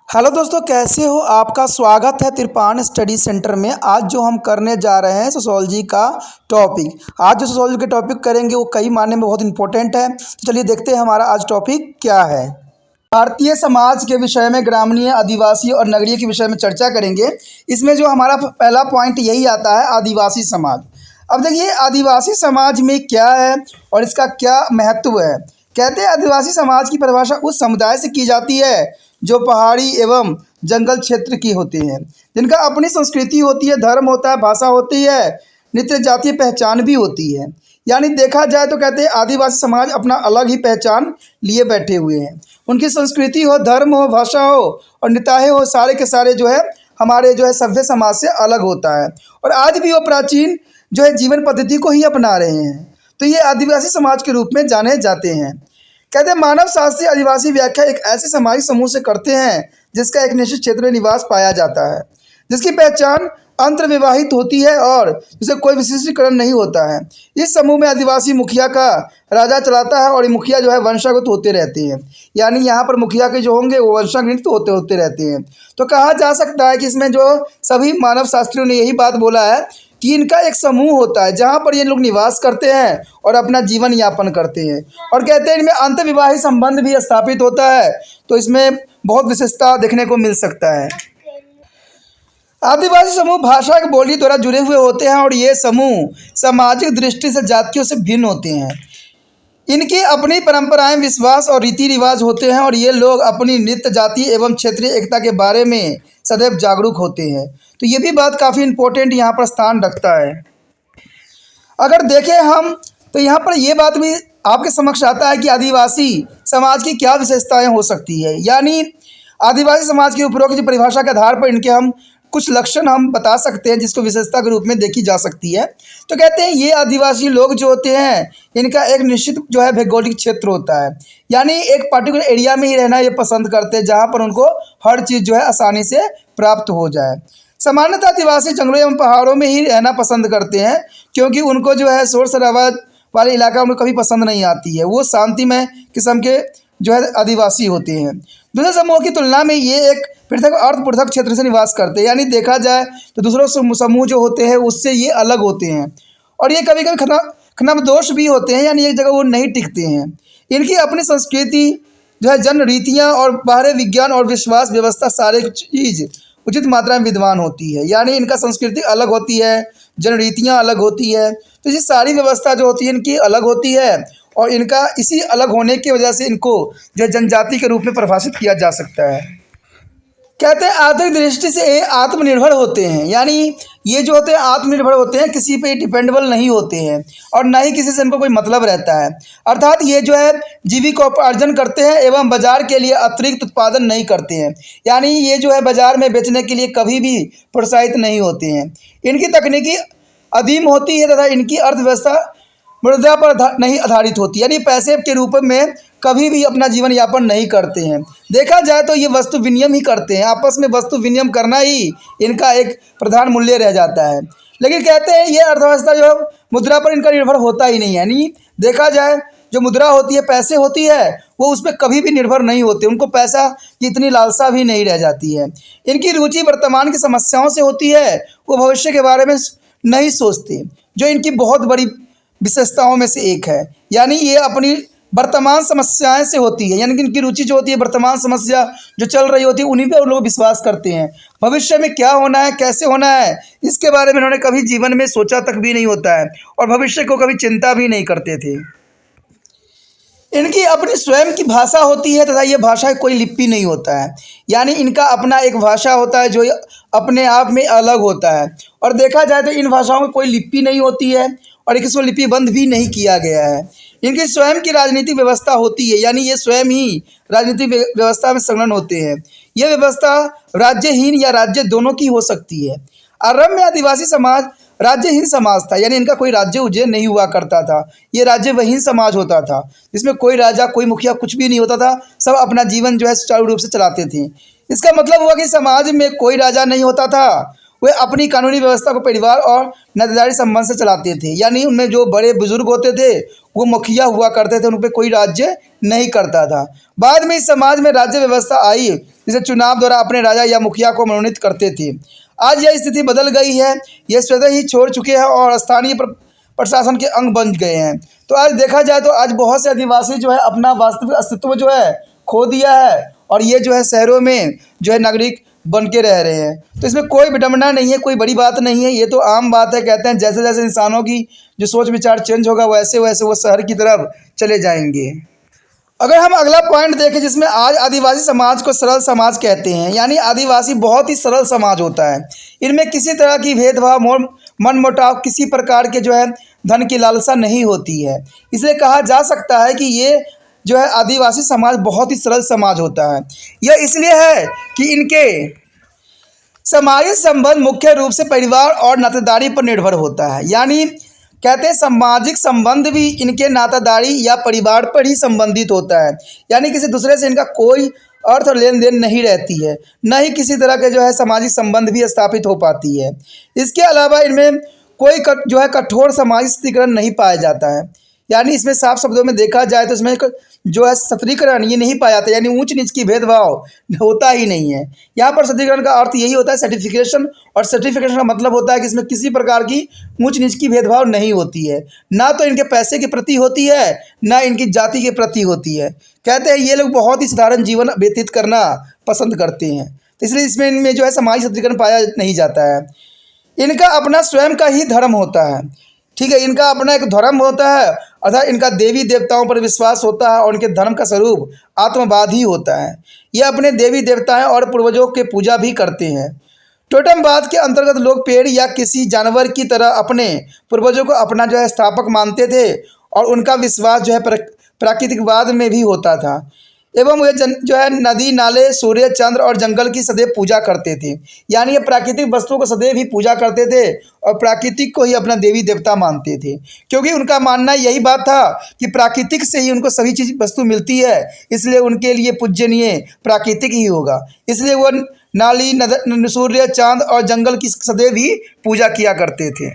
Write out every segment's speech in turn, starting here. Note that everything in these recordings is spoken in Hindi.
हेलो दोस्तों, कैसे हो? आपका स्वागत है तिरपान स्टडी सेंटर में। आज जो हम करने जा रहे हैं सोशोलॉजी का टॉपिक। आज जो सोशोलॉजी के टॉपिक करेंगे वो कई मायने में बहुत इंपॉर्टेंट है। तो चलिए देखते हैं हमारा आज टॉपिक क्या है। भारतीय समाज के विषय में ग्रामीण, आदिवासी और नगरीय के विषय में चर्चा करेंगे। इसमें जो हमारा पहला पॉइंट यही आता है, आदिवासी समाज। अब देखिए आदिवासी समाज में क्या है और इसका क्या महत्व है। कहते हैं आदिवासी समाज की परिभाषा उस समुदाय से की जाती है जो पहाड़ी एवं जंगल क्षेत्र की होते हैं, जिनका अपनी संस्कृति होती है, धर्म होता है, भाषा होती है, नित्य जातीय पहचान भी होती है। यानी देखा जाए तो कहते हैं आदिवासी समाज अपना अलग ही पहचान लिए बैठे हुए हैं। उनकी संस्कृति हो, धर्म हो, भाषा हो और निताहे हो, सारे के सारे जो है हमारे जो है सभ्य समाज से अलग होता है। और आज भी वो प्राचीन जो है जीवन पद्धति को ही अपना रहे हैं। तो ये आदिवासी समाज के रूप में जाने जाते हैं। कहते हैं मानव शास्त्री आदिवासी व्याख्या एक ऐसे सामाजिक समूह से करते हैं जिसका एक निश्चित क्षेत्र में निवास पाया जाता है, जिसकी पहचान अंतर्विवाहित होती है और जिसे कोई विशिष्टीकरण नहीं होता है। इस समूह में आदिवासी मुखिया का राजा चलाता है और ये मुखिया जो है वंशागत होते रहते हैं। यानी यहाँ पर मुखिया के जो होंगे वो वंशागत होते होते रहते हैं। तो कहा जा सकता है कि इसमें जो सभी मानव शास्त्रियों ने यही बात बोला है कि इनका एक समूह होता है जहाँ पर ये लोग निवास करते हैं और अपना जीवन यापन करते हैं। और कहते हैं इनमें अंतर्विवाहित संबंध भी स्थापित होता है। तो इसमें बहुत विशेषता देखने को मिल सकता है। आदिवासी समूह भाषा की बोली द्वारा जुड़े हुए होते हैं और ये समूह सामाजिक दृष्टि से जातियों से भिन्न होते हैं। इनकी अपनी परंपराएं, विश्वास और रीति रिवाज होते हैं और ये लोग अपनी नित्य जातीय एवं क्षेत्रीय एकता के बारे में सदैव जागरूक होते हैं। तो ये भी बात काफ़ी इम्पोर्टेंट यहाँ पर स्थान रखता है। अगर देखें हम तो यहाँ पर ये बात भी आपके समक्ष आता है कि आदिवासी समाज की क्या विशेषताएं हो सकती है। यानी आदिवासी समाज की उपरोक्त की परिभाषा के आधार पर इनके हम कुछ लक्षण हम बता सकते हैं जिसको विशेषता के रूप में देखी जा सकती है। तो कहते हैं ये आदिवासी लोग जो होते हैं इनका एक निश्चित जो है भौगोलिक क्षेत्र होता है। यानी एक पर्टिकुलर एरिया में ही रहना ये पसंद करते हैं जहाँ पर उनको हर चीज़ जो है आसानी से प्राप्त हो जाए। सामान्यतः आदिवासी जंगलों एवं पहाड़ों में ही रहना पसंद करते हैं क्योंकि उनको जो है शोर शराबा वाले इलाका उनको कभी पसंद नहीं आती है। वो शांतिमय किस्म के जो है आदिवासी होते हैं। दूसरे समूह की तुलना में ये एक पृथक क्षेत्र से निवास करते हैं। यानी देखा जाए तो दूसरों समूह जो होते हैं उससे ये अलग होते हैं और ये कभी कभी खनाबदोष भी होते हैं। यानी एक जगह वो नहीं टिकते हैं। इनकी अपनी संस्कृति जो है, जन रीतियाँ और बाहरी विज्ञान और विश्वास व्यवस्था सारे चीज़ उचित मात्रा में विद्वान होती है। यानी इनका संस्कृति अलग होती है, जन रीतियाँ अलग होती है। तो ये सारी व्यवस्था जो होती है इनकी अलग होती है और इनका इसी अलग होने की वजह से इनको जो जनजाति के रूप में परिभाषित किया जा सकता है। कहते हैं आर्थिक दृष्टि से ये आत्मनिर्भर होते हैं। यानी ये जो होते हैं आत्मनिर्भर होते हैं, किसी पे डिपेंडेबल नहीं होते हैं और ना ही किसी से इनको कोई मतलब रहता है। अर्थात ये जो है जीविकोपार्जन करते हैं एवं बाजार के लिए अतिरिक्त उत्पादन नहीं करते हैं। यानी ये जो है बाजार में बेचने के लिए कभी भी प्रोत्साहित नहीं होते हैं। इनकी तकनीकी अधीन होती है तथा इनकी अर्थव्यवस्था मुद्रा पर नहीं आधारित होती। यानी पैसे के रूप में कभी भी अपना जीवन यापन नहीं करते हैं। देखा जाए तो ये वस्तु विनिमय ही करते हैं। आपस में वस्तु विनिमय करना ही इनका एक प्रधान मूल्य रह जाता है। लेकिन कहते हैं ये अर्थव्यवस्था जो मुद्रा पर इनका निर्भर होता ही नहीं है। यानी देखा जाए जो मुद्रा होती है, पैसे होती है, वो उस पर कभी भी निर्भर नहीं होते। उनको पैसा की इतनी लालसा भी नहीं रह जाती है। इनकी रुचि वर्तमान की समस्याओं से होती है, वो भविष्य के बारे में नहीं सोचते, जो इनकी बहुत बड़ी विशेषताओं में से एक है। यानी ये अपनी वर्तमान समस्याएं से होती है। यानी कि इनकी रुचि जो होती है वर्तमान समस्या जो चल रही होती है उन्हीं पे लोग विश्वास करते हैं। भविष्य में क्या होना है, कैसे होना है, इसके बारे में उन्होंने कभी जीवन में सोचा तक भी नहीं होता है और भविष्य को कभी चिंता भी नहीं करते थे। इनकी अपनी स्वयं की भाषा होती है तथा ये भाषा कोई लिपि नहीं होता है। यानी इनका अपना एक भाषा होता है जो अपने आप में अलग होता है। और देखा जाए तो इन भाषाओं में कोई लिपि नहीं होती है और इसको लिपिबंद भी नहीं किया गया है। इनकी स्वयं की राजनीतिक व्यवस्था होती है। यानी ये स्वयं ही राजनीतिक व्यवस्था में संलग्न होते हैं। यह व्यवस्था राज्यहीन या राज्य दोनों की हो सकती है। आरंभ में आदिवासी समाज राज्यहीन समाज था। यानी इनका कोई राज्य उज्जै नहीं हुआ करता था। ये राज्यहीन समाज होता था जिसमें कोई राजा, कोई मुखिया, कुछ भी नहीं होता था। सब अपना जीवन जो है सुचारू रूप से चलाते थे। इसका मतलब हुआ कि समाज में कोई राजा नहीं होता था। वे अपनी कानूनी व्यवस्था को परिवार और नातेदारी संबंध से चलाते थे। यानी उनमें जो बड़े बुजुर्ग होते थे वो मुखिया हुआ करते थे, उन पर कोई राज्य नहीं करता था। बाद में इस समाज में राज्य व्यवस्था आई जिसे चुनाव द्वारा अपने राजा या मुखिया को मनोनीत करते थे। आज यह स्थिति बदल गई है, ये स्वतः ही छोड़ चुके हैं और स्थानीय प्रशासन के अंग बन गए हैं। तो आज देखा जाए तो आज बहुत से आदिवासी जो है अपना वास्तविक अस्तित्व जो है खो दिया है और ये जो है शहरों में जो है नागरिक बन के रह रहे हैं। तो इसमें कोई विडंबना नहीं है, कोई बड़ी बात नहीं है, ये तो आम बात है। कहते हैं जैसे जैसे इंसानों की जो सोच विचार चेंज होगा वैसे वैसे वो शहर की तरफ चले जाएंगे। अगर हम अगला पॉइंट देखें जिसमें आज आदिवासी समाज को सरल समाज कहते हैं, यानी आदिवासी बहुत ही सरल समाज होता है। इनमें किसी तरह की भेदभाव मनमुटाव किसी प्रकार के जो है धन की लालसा नहीं होती है। इसलिए कहा जा सकता है कि ये जो है आदिवासी समाज बहुत ही सरल समाज होता है। यह इसलिए है कि इनके सामाजिक संबंध मुख्य रूप से परिवार और नातेदारी पर निर्भर होता है। यानी कहते हैं सामाजिक संबंध भी इनके नातेदारी या परिवार पर ही संबंधित होता है। यानी किसी दूसरे से इनका कोई अर्थ और लेन देन नहीं रहती है, न ही किसी तरह के जो है सामाजिक संबंध भी स्थापित हो पाती है। इसके अलावा इनमें कोई जो है कठोर सामाजिक स्थिरीकरण नहीं पाया जाता है। यानी इसमें साफ शब्दों में देखा जाए तो इसमें जो है सत्रीकरण ये नहीं पाया जाता, यानी ऊंच नीच की भेदभाव होता ही नहीं है। यहाँ पर सत्रीकरण का अर्थ यही होता है सर्टिफिकेशन, और सर्टिफिकेशन का मतलब होता है कि इसमें किसी प्रकार की ऊंच नीच की भेदभाव नहीं होती है, ना तो इनके पैसे के प्रति होती है ना इनकी जाति के प्रति होती है। कहते हैं ये लोग बहुत ही साधारण जीवन व्यतीत करना पसंद करते हैं, तो इसलिए इसमें इनमें जो है सामाजिक सत्रीकरण पाया नहीं जाता है। इनका अपना स्वयं का ही धर्म होता है, ठीक है, इनका अपना एक धर्म होता है, अर्थात इनका देवी देवताओं पर विश्वास होता है और उनके धर्म का स्वरूप आत्मवाद ही होता है। ये अपने देवी देवताएं और पूर्वजों के पूजा भी करते हैं। टोटमवाद के अंतर्गत लोग पेड़ या किसी जानवर की तरह अपने पूर्वजों को अपना जो है स्थापक मानते थे और उनका विश्वास जो है प्राकृतिकवाद में भी होता था। एवं वे जो है नदी नाले सूर्य चंद्र और जंगल की सदैव पूजा करते थे। यानी ये प्राकृतिक वस्तुओं को सदैव ही पूजा करते थे और प्राकृतिक को ही अपना देवी देवता मानते थे, क्योंकि उनका मानना यही बात था कि प्राकृतिक से ही उनको सभी चीज़ वस्तु मिलती है, इसलिए उनके लिए पूजनीय प्राकृतिक ही होगा। इसलिए वो नाली सूर्य चांद और जंगल की सदैव ही पूजा किया करते थे।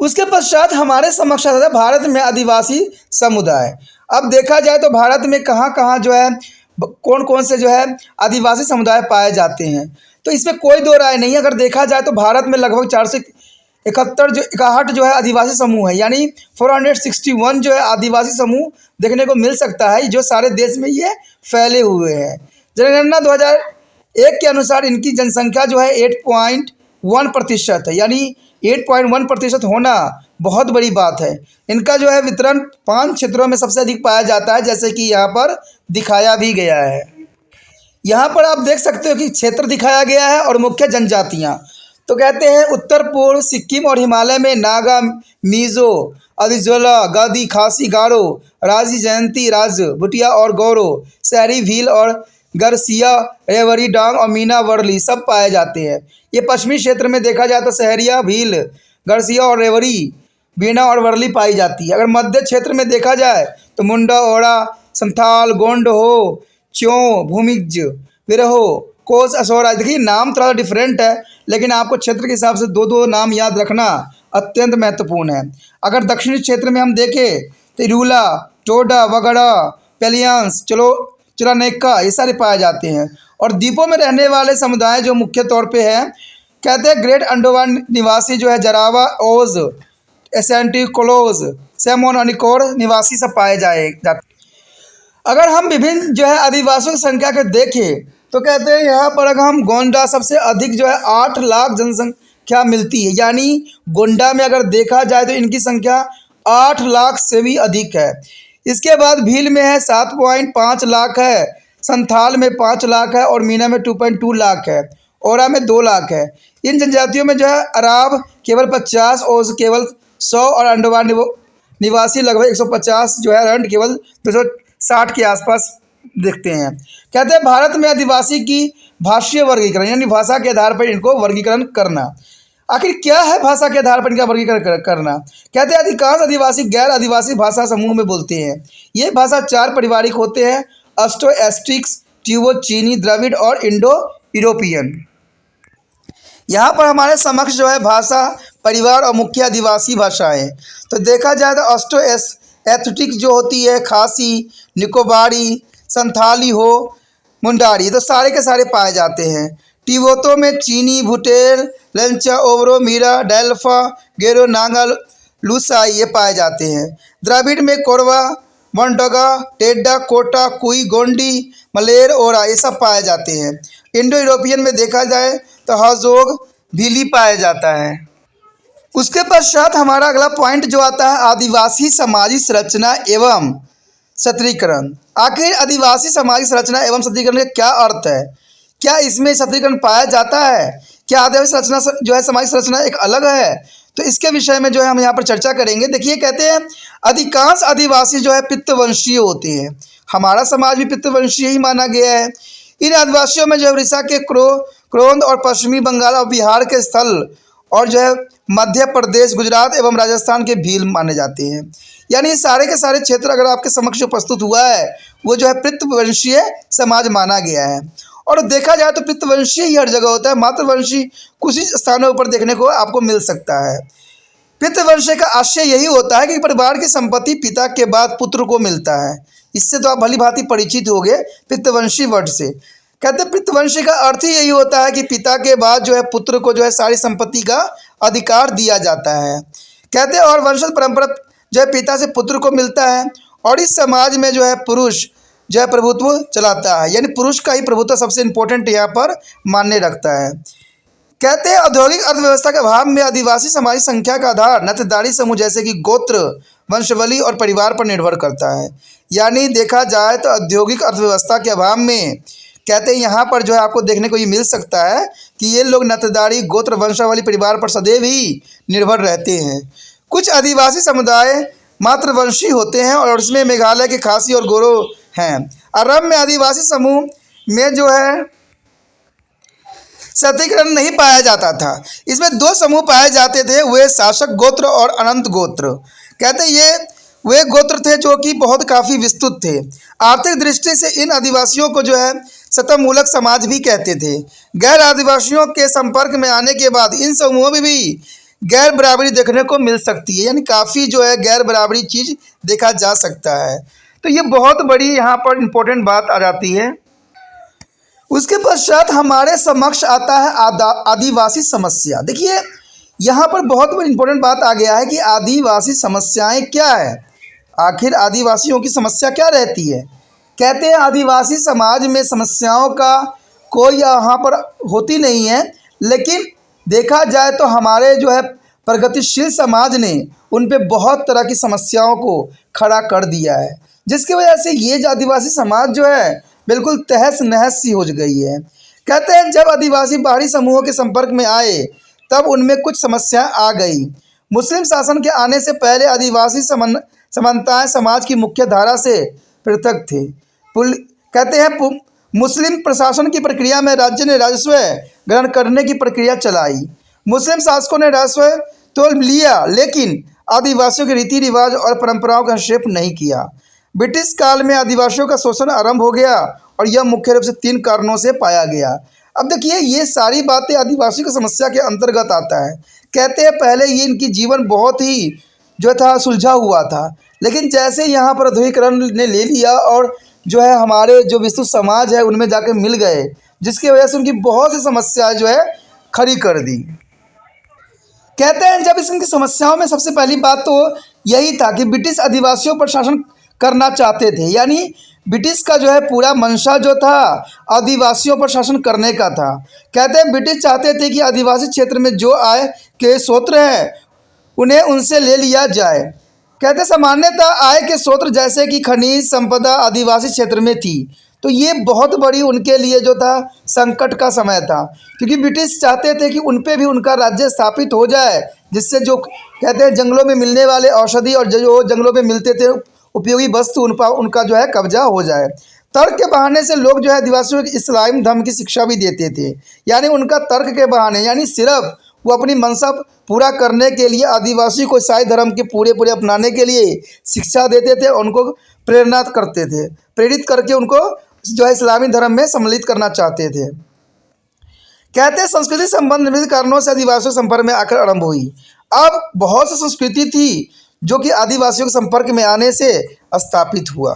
उसके पश्चात हमारे समक्ष आता है भारत में आदिवासी समुदाय। अब देखा जाए तो भारत में कहाँ कहाँ जो है कौन कौन से जो है आदिवासी समुदाय पाए जाते हैं, तो इसमें कोई दो राय नहीं है। अगर देखा जाए तो भारत में लगभग 461 जो है आदिवासी समूह है, यानी 461 जो है आदिवासी समूह देखने को मिल सकता है, जो सारे देश में ये फैले हुए हैं। जनगणना 2001 के अनुसार इनकी जनसंख्या जो है 8.1% है, यानी 8.1% होना बहुत बड़ी बात है। इनका जो है वितरण 5 क्षेत्रों में सबसे अधिक पाया जाता है, जैसे कि यहाँ पर दिखाया भी गया है। यहाँ पर आप देख सकते हो कि क्षेत्र दिखाया गया है और मुख्य जनजातियाँ। तो कहते हैं उत्तर पूर्व सिक्किम और हिमालय में नागा, मिजो, अदिजोला, गदी, खासी, गारो, राजी, जयंती, राज, भुटिया और गौरो, शहरी, भील और गरसिया, रेवरी, डांग और मीना वर्ली सब पाए जाते हैं। ये पश्चिमी क्षेत्र में देखा जाए तो सहरिया, भील, गरसिया और रेवरी, बीना और वर्ली पाई जाती है। अगर मध्य क्षेत्र में देखा जाए तो मुंडा, ओड़ा, संथाल, गोंड हो, च्यों, भूमिज, विरहो, कोस, असोरा। देखिए नाम थोड़ा डिफरेंट है, लेकिन आपको क्षेत्र के हिसाब से दो नाम याद रखना अत्यंत महत्वपूर्ण है। अगर दक्षिणी क्षेत्र में हम देखें तो इरूला, टोडा, वगड़ा, पेलियांस, चिरानेका ये सारे पाए जाते हैं। और द्वीपों में रहने वाले समुदाय जो मुख्य तौर पे हैं, कहते हैं ग्रेट अंडमान निवासी जो है जरावा, ओज, एसेंटिकोलोज, सैमोन और निकोर निवासी सब पाए जाते। अगर हम विभिन्न जो है आदिवासियों की संख्या को देखें तो कहते हैं यहाँ पर अगर हम गोंडा सबसे अधिक जो है 8 लाख जनसंख्या मिलती है, यानी गोंडा में अगर देखा जाए तो इनकी संख्या 8 लाख से भी अधिक है। इसके बाद भील में है 7.5 लाख है, संथाल में 5 लाख है और मीना में 2.2 लाख है, ओरा में 2 लाख है। इन जनजातियों में जो है अराब केवल 50, ओज केवल 100 और अंडमान निवासी लगभग 150 जो है रंड केवल 260 के आसपास देखते हैं। कहते हैं भारत में आदिवासी की भाषीय वर्गीकरण, यानी भाषा के आधार पर इनको वर्गीकरण करना। आखिर क्या है भाषा के आधार पर इनका वर्गीकरण करना? कहते हैं अधिकांश आदिवासी गैर आदिवासी भाषा समूह में बोलते हैं। ये भाषा 4 पारिवारिक होते हैं: अस्टो एस्ट्रिक्स, ट्यूबो चीनी, द्रविड़ और इंडो यूरोपियन। यहाँ पर हमारे समक्ष जो है भाषा परिवार और मुख्य आदिवासी भाषाएं। तो देखा जाए तो अस्टो एस्थेटिक जो होती है खासी, निकोबारी, संथाली हो, मुंडारी, तो सारे के सारे पाए जाते हैं। टिबेतो में चीनी, भुटेल, लेंचा, ओबरो, मीरा, डेल्फा, गेरो, नागा, लूसाई ये पाए जाते हैं। द्रविड़ में कोरवा, मंडगा, टेड्डा, कोटा, कुई, गोंडी, मलेर, ओरा ये सब पाए जाते हैं। इंडो यूरोपियन में देखा जाए तो हजोग, भीली पाया जाता है। उसके पश्चात हमारा अगला पॉइंट जो आता है आदिवासी सामाजिक संरचना एवं सत्रीकरण। आखिर आदिवासी सामाजिक संरचना एवं सत्रीकरण का क्या अर्थ है? क्या इसमें सत्रीकरण पाया जाता है? क्या आदिवासी संरचना जो है सामाजिक संरचना एक अलग है? तो इसके विषय में जो है हम यहाँ पर चर्चा करेंगे। देखिए, कहते हैं अधिकांश आदिवासी जो है पितृवंशीय होते हैं। हमारा समाज भी पितृवंशीय ही माना गया है। इन आदिवासियों में जो है उड़ीसा के क्रोंद और पश्चिमी बंगाल और बिहार के स्थल और जो है मध्य प्रदेश, गुजरात एवं राजस्थान के भील माने जाते हैं। यानी सारे के सारे क्षेत्र अगर आपके समक्ष जो प्रस्तुत हुआ है वो जो है पितृवंशीय समाज माना गया है। और देखा जाए तो पितृवंशीय ही हर जगह होता है, मातृवंशी कुछ ही स्थानों पर देखने को आपको मिल सकता है। पितृवंशीय का आशय यही होता है कि परिवार की संपत्ति पिता के बाद पुत्र को मिलता है। इससे तो आप भली भांति परिचित हो गए पितृवंशी वर्ड से। कहते हैं पितृवंशी का अर्थ ही यही होता है कि पिता के बाद जो है पुत्र को जो है सारी संपत्ति का अधिकार दिया जाता है। कहते हैं और वंशज परंपरा जो है पिता से पुत्र को मिलता है। और इस समाज में जो है पुरुष जो है प्रभुत्व चलाता है, यानी पुरुष का ही प्रभुत्व सबसे इम्पोर्टेंट यहाँ पर मान्य रखता है। कहते हैं औद्योगिक अर्थव्यवस्था के अभाव में आदिवासी सामाजिक संख्या का आधार नथदारी समूह जैसे कि गोत्र, वंशावली और परिवार पर निर्भर करता है। यानी देखा जाए तो औद्योगिक अर्थव्यवस्था के अभाव में कहते हैं यहाँ पर जो है आपको देखने को ये मिल सकता है कि ये लोग नथदारी, गोत्र, वंशावली, परिवार पर सदैव ही निर्भर रहते हैं। कुछ आदिवासी समुदाय मातृवंशी होते हैं और इसमें मेघालय के खासी और गोरो हैं। असम में आदिवासी समूह में जो है सत्रीकरण नहीं पाया जाता था। इसमें दो समूह पाए जाते थे, वे शासक गोत्र और अनंत गोत्र। कहते ये वे गोत्र थे जो कि बहुत काफ़ी विस्तृत थे। आर्थिक दृष्टि से इन आदिवासियों को जो है सतमूलक समाज भी कहते थे। गैर आदिवासियों के संपर्क में आने के बाद इन समूहों में भी गैर बराबरी देखने को मिल सकती है, यानी काफ़ी जो है गैर बराबरी चीज़ देखा जा सकता है। तो ये बहुत बड़ी यहाँ पर इम्पोर्टेंट बात आ जाती है। उसके पश्चात हमारे समक्ष आता है आदिवासी समस्या। देखिए, यहाँ पर बहुत बड़ी इम्पोर्टेंट बात आ गया है कि आदिवासी समस्याएं क्या है। आखिर आदिवासियों की समस्या क्या रहती है? कहते हैं आदिवासी समाज में समस्याओं का कोई यहाँ पर होती नहीं है, लेकिन देखा जाए तो हमारे जो है प्रगतिशील समाज ने उन पे बहुत तरह की समस्याओं को खड़ा कर दिया है, जिसकी वजह से ये जो आदिवासी समाज जो है बिल्कुल तहस नहस सी हो गई है। कहते हैं जब आदिवासी बाहरी समूहों के संपर्क में आए तब उनमें कुछ समस्या आ गई। मुस्लिम शासन के आने से पहले आदिवासी समानताएं समाज की मुख्य धारा से पृथक थे। कहते हैं मुस्लिम प्रशासन की प्रक्रिया में राज्य ने राजस्व ग्रहण करने की प्रक्रिया चलाई। मुस्लिम शासकों ने राजस्व तो लिया, लेकिन आदिवासियों के रीति रिवाज और परंपराओं का हस्तक्षेप नहीं किया। ब्रिटिश काल में आदिवासियों का शोषण आरंभ हो गया और यह मुख्य रूप से 3 कारणों से पाया गया। अब देखिए, ये सारी बातें आदिवासियों की समस्या के अंतर्गत आता है। कहते हैं पहले ये इनकी जीवन बहुत ही जो था सुलझा हुआ था, लेकिन जैसे यहाँ पर औद्योगिकरण ने ले लिया और जो है हमारे जो विस्तृत समाज है उनमें जाकर मिल गए, जिसकी वजह से उनकी बहुत सी समस्याएं जो है खड़ी कर दी। कहते हैं जब इनकी समस्याओं में सबसे पहली बात तो यही था कि ब्रिटिश आदिवासियों पर शासन करना चाहते थे। यानी ब्रिटिश का जो है पूरा मंशा जो था आदिवासियों पर शासन करने का था। कहते हैं ब्रिटिश चाहते थे कि आदिवासी क्षेत्र में जो आय के स्रोत हैं उन्हें उनसे ले लिया जाए। कहते सामान्यतः आय के स्रोत जैसे कि खनिज संपदा आदिवासी क्षेत्र में थी, तो ये बहुत बड़ी उनके लिए जो था संकट का समय था, क्योंकि ब्रिटिश चाहते थे कि उन पे भी उनका राज्य स्थापित हो जाए, जिससे जो कहते हैं जंगलों में मिलने वाले औषधि और जो जंगलों में मिलते थे उपयोगी वस्तु उनका जो है कब्जा हो जाए। तर्क के बहाने से लोग जो है आदिवासियों को इस्लाम धर्म की शिक्षा भी देते थे। यानी उनका तर्क के बहाने, यानी सिर्फ वो अपनी मंशा पूरा करने के लिए आदिवासी को ईसाई धर्म के पूरे अपनाने के लिए शिक्षा देते थे, उनको प्रेरणा करते थे, प्रेरित करके उनको जो है इस्लामी धर्म में सम्मिलित करना चाहते थे। कहते हैं संस्कृति संबंध विविध कारणों से आदिवासियों के संपर्क में आकर आरंभ हुई। अब बहुत सी संस्कृति थी जो कि आदिवासियों के संपर्क में आने से स्थापित हुआ।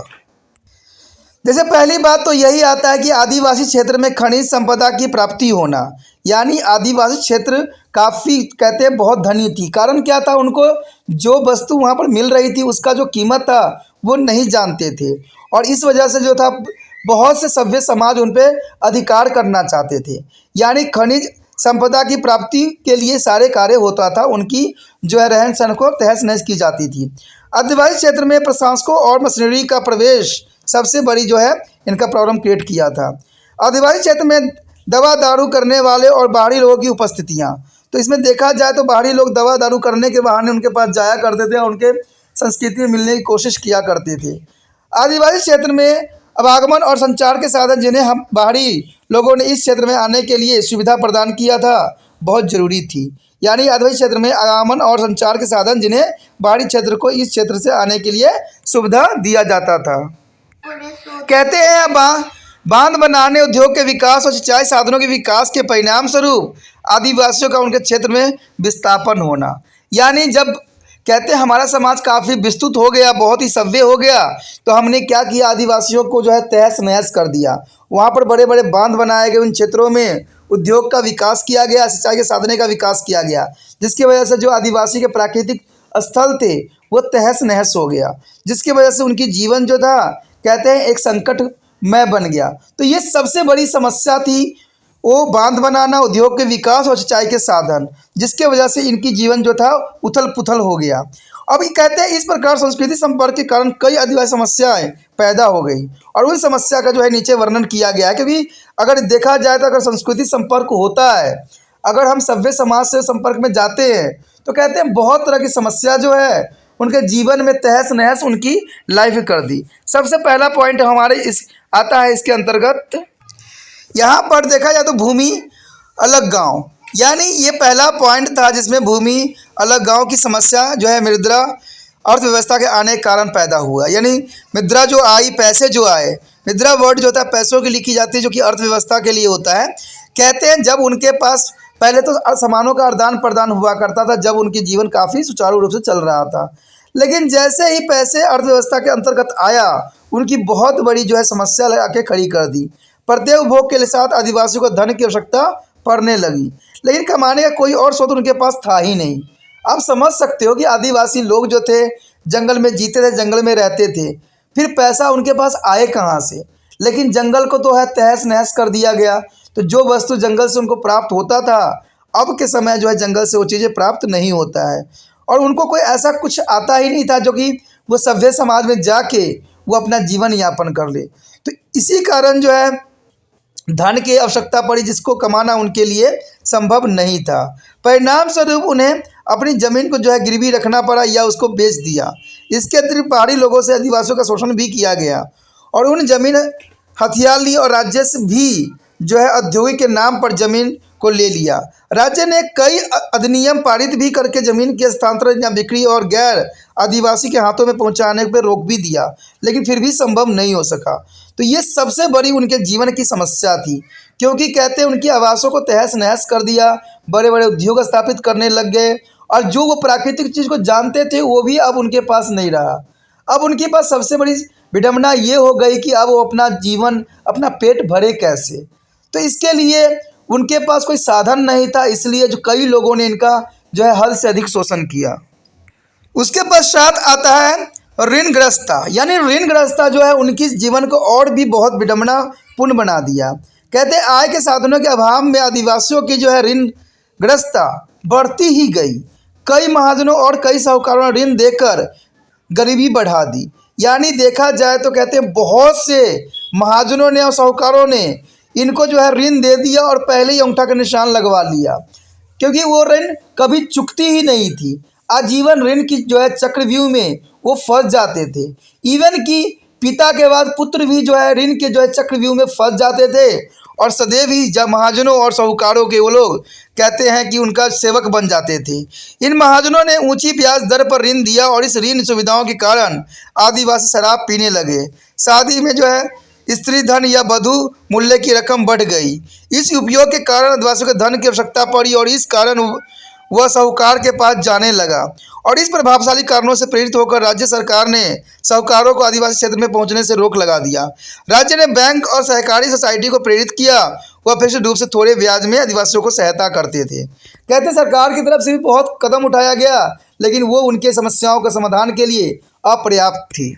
जैसे पहली बात तो यही आता है कि आदिवासी क्षेत्र में खनिज संपदा की प्राप्ति होना, यानी आदिवासी क्षेत्र काफ़ी कहते हैं बहुत धनी थी। कारण क्या था, उनको जो वस्तु वहाँ पर मिल रही थी उसका जो कीमत था वो नहीं जानते थे, और इस वजह से जो था बहुत से सभ्य समाज उन पर अधिकार करना चाहते थे। यानी खनिज संपदा की प्राप्ति के लिए सारे कार्य होता था, उनकी जो है रहन सहन को तहस नहस की जाती थी। आदिवासी क्षेत्र में प्रशासकों और मशीनरी का प्रवेश सबसे बड़ी जो है इनका प्रॉब्लम क्रिएट किया था। आदिवासी क्षेत्र में दवा दारू करने वाले और बाहरी लोगों की उपस्थितियाँ, तो इसमें देखा जाए तो बाहरी लोग दवा दारू करने के बहाने उनके पास जाया करते थे और उनके संस्कृति में मिलने की कोशिश किया करते थे। आदिवासी क्षेत्र में आवागमन और संचार के साधन जिन्हें हम बाहरी लोगों ने इस क्षेत्र में आने के लिए सुविधा प्रदान किया था बहुत ज़रूरी थी। यानी आदिवासी क्षेत्र में आगमन और संचार के साधन जिन्हें बाहरी क्षेत्र को इस क्षेत्र से आने के लिए सुविधा दिया जाता था। कहते हैं बांध बनाने, उद्योग के विकास और सिंचाई साधनों के विकास के परिणाम स्वरूप आदिवासियों का उनके क्षेत्र में विस्थापन होना। यानी जब कहते हैं हमारा समाज काफ़ी विस्तृत हो गया, बहुत ही सभ्य हो गया, तो हमने क्या किया, आदिवासियों को जो है तहस नहस कर दिया। वहाँ पर बड़े बड़े बांध बनाए गए, उन क्षेत्रों में उद्योग का विकास किया गया, सिंचाई के साधन का विकास किया गया, जिसकी वजह से जो आदिवासी के प्राकृतिक स्थल थे वो तहस नहस हो गया, जिसकी वजह से उनकी जीवन जो था कहते हैं एक संकटमय बन गया। तो ये सबसे बड़ी समस्या थी, वो बांध बनाना, उद्योग के विकास और सिंचाई के साधन, जिसके वजह से इनकी जीवन जो था उथल पुथल हो गया। अब ये कहते हैं इस प्रकार संस्कृति संपर्क के कारण कई आदिवासी समस्याएं पैदा हो गई, और उन समस्या का जो है नीचे वर्णन किया गया है। क्योंकि अगर देखा जाए तो अगर संस्कृति संपर्क होता है, अगर हम सभ्य समाज से संपर्क में जाते हैं, तो कहते हैं बहुत तरह की समस्या जो है उनके जीवन में तहस नहस उनकी लाइफ कर दी। सबसे पहला पॉइंट हमारे इस आता है इसके अंतर्गत, यहाँ पर देखा जाए तो भूमि अलग गांव, यानी ये पहला पॉइंट था जिसमें भूमि अलग गांव की समस्या जो है मुद्रा अर्थव्यवस्था के आने के कारण पैदा हुआ। यानी मुद्रा जो आई, पैसे जो आए, मुद्रा वर्ड जो होता है पैसों की लिखी जाती है, जो कि अर्थव्यवस्था के लिए होता है। कहते हैं जब उनके पास पहले तो सामानों का आदान प्रदान हुआ करता था, जब उनकी जीवन काफ़ी सुचारू रूप से चल रहा था, लेकिन जैसे ही पैसे अर्थव्यवस्था के अंतर्गत आया, उनकी बहुत बड़ी जो है समस्या लगा के खड़ी कर दी। प्रत्येक उपभोग के साथ आदिवासियों को धन की आवश्यकता पड़ने लगी, लेकिन कमाने का कोई और स्रोत उनके पास था ही नहीं। आप समझ सकते हो कि आदिवासी लोग जो थे जंगल में जीते थे, जंगल में रहते थे, फिर पैसा उनके पास आए कहाँ से। लेकिन जंगल को तो है तहस नहस कर दिया गया, तो जो वस्तु जंगल से उनको प्राप्त होता था, अब के समय जो है जंगल से वो चीज़ें प्राप्त नहीं होता है, और उनको कोई ऐसा कुछ आता ही नहीं था जो कि वो सभ्य समाज में जाके वो अपना जीवन यापन कर ले। तो इसी कारण जो है धन की आवश्यकता पड़ी, जिसको कमाना उनके लिए संभव नहीं था। परिणाम स्वरूप उन्हें अपनी ज़मीन को जो है गिरवी रखना पड़ा या उसको बेच दिया। इसके अतिरिक्त पहाड़ी लोगों से आदिवासियों का शोषण भी किया गया, और उन जमीन हथियार ली, और राज्य से भी जो है औद्योगिक के नाम पर ज़मीन को ले लिया। राज्य ने कई अधिनियम पारित भी करके ज़मीन के हस्तांतरण या बिक्री और गैर आदिवासी के हाथों में पहुंचाने पर रोक भी दिया, लेकिन फिर भी संभव नहीं हो सका। तो ये सबसे बड़ी उनके जीवन की समस्या थी, क्योंकि कहते हैं उनकी आवासों को तहस नहस कर दिया, बड़े बड़े उद्योग स्थापित करने लग गए, और जो वो प्राकृतिक चीज़ को जानते थे वो भी अब उनके पास नहीं रहा। अब उनके पास सबसे बड़ी विडंबना ये हो गई कि अब वो अपना जीवन, अपना पेट भरे कैसे। तो इसके लिए उनके पास कोई साधन नहीं था, इसलिए जो कई लोगों ने इनका जो है हद से अधिक शोषण किया। उसके पश्चात आता है ऋणग्रस्तता। यानी ऋणग्रस्तता जो है उनकी जीवन को और भी बहुत विडंबनापूर्ण बना दिया। कहते हैं आय के साधनों के अभाव में आदिवासियों की जो है ऋणग्रस्तता बढ़ती ही गई। कई महाजनों और कई साहूकारों ने ऋण देकर गरीबी बढ़ा दी। यानी देखा जाए तो कहते हैं बहुत से महाजनों ने और साहूकारों ने इनको जो है ऋण दे दिया और पहले ही अंगूठा का निशान लगवा लिया, क्योंकि वो ऋण कभी चुकती ही नहीं थी। आजीवन ऋण की जो है चक्रव्यूह में वो फंस जाते थे। इवन कि पिता के बाद पुत्र भी जो है ऋण के जो है चक्रव्यूह में फंस जाते थे, और सदैव ही जब महाजनों और साहूकारों के वो लोग कहते हैं कि उनका सेवक बन जाते थे। इन महाजनों ने ऊंची ब्याज दर पर ऋण दिया, और इस ऋण सुविधाओं के कारण आदिवासी शराब पीने लगे। शादी में जो है स्त्री धन या वधु मूल्य की रकम बढ़ गई। इस उपयोग के कारण आदिवासियों को धन की आवश्यकता पड़ी, और इस कारण वह साहूकार के पास जाने लगा और इस प्रभावशाली कारणों से प्रेरित होकर राज्य सरकार ने साहूकारों को आदिवासी क्षेत्र में पहुंचने से रोक लगा दिया। राज्य ने बैंक और सहकारी सोसाइटी को प्रेरित किया, वह फिक्स्ड रूप से थोड़े ब्याज में आदिवासियों को सहायता करते थे। कहते हैं सरकार की तरफ से भी बहुत कदम उठाया गया, लेकिन वो उनके समस्याओं के समाधान के लिए अपर्याप्त थी।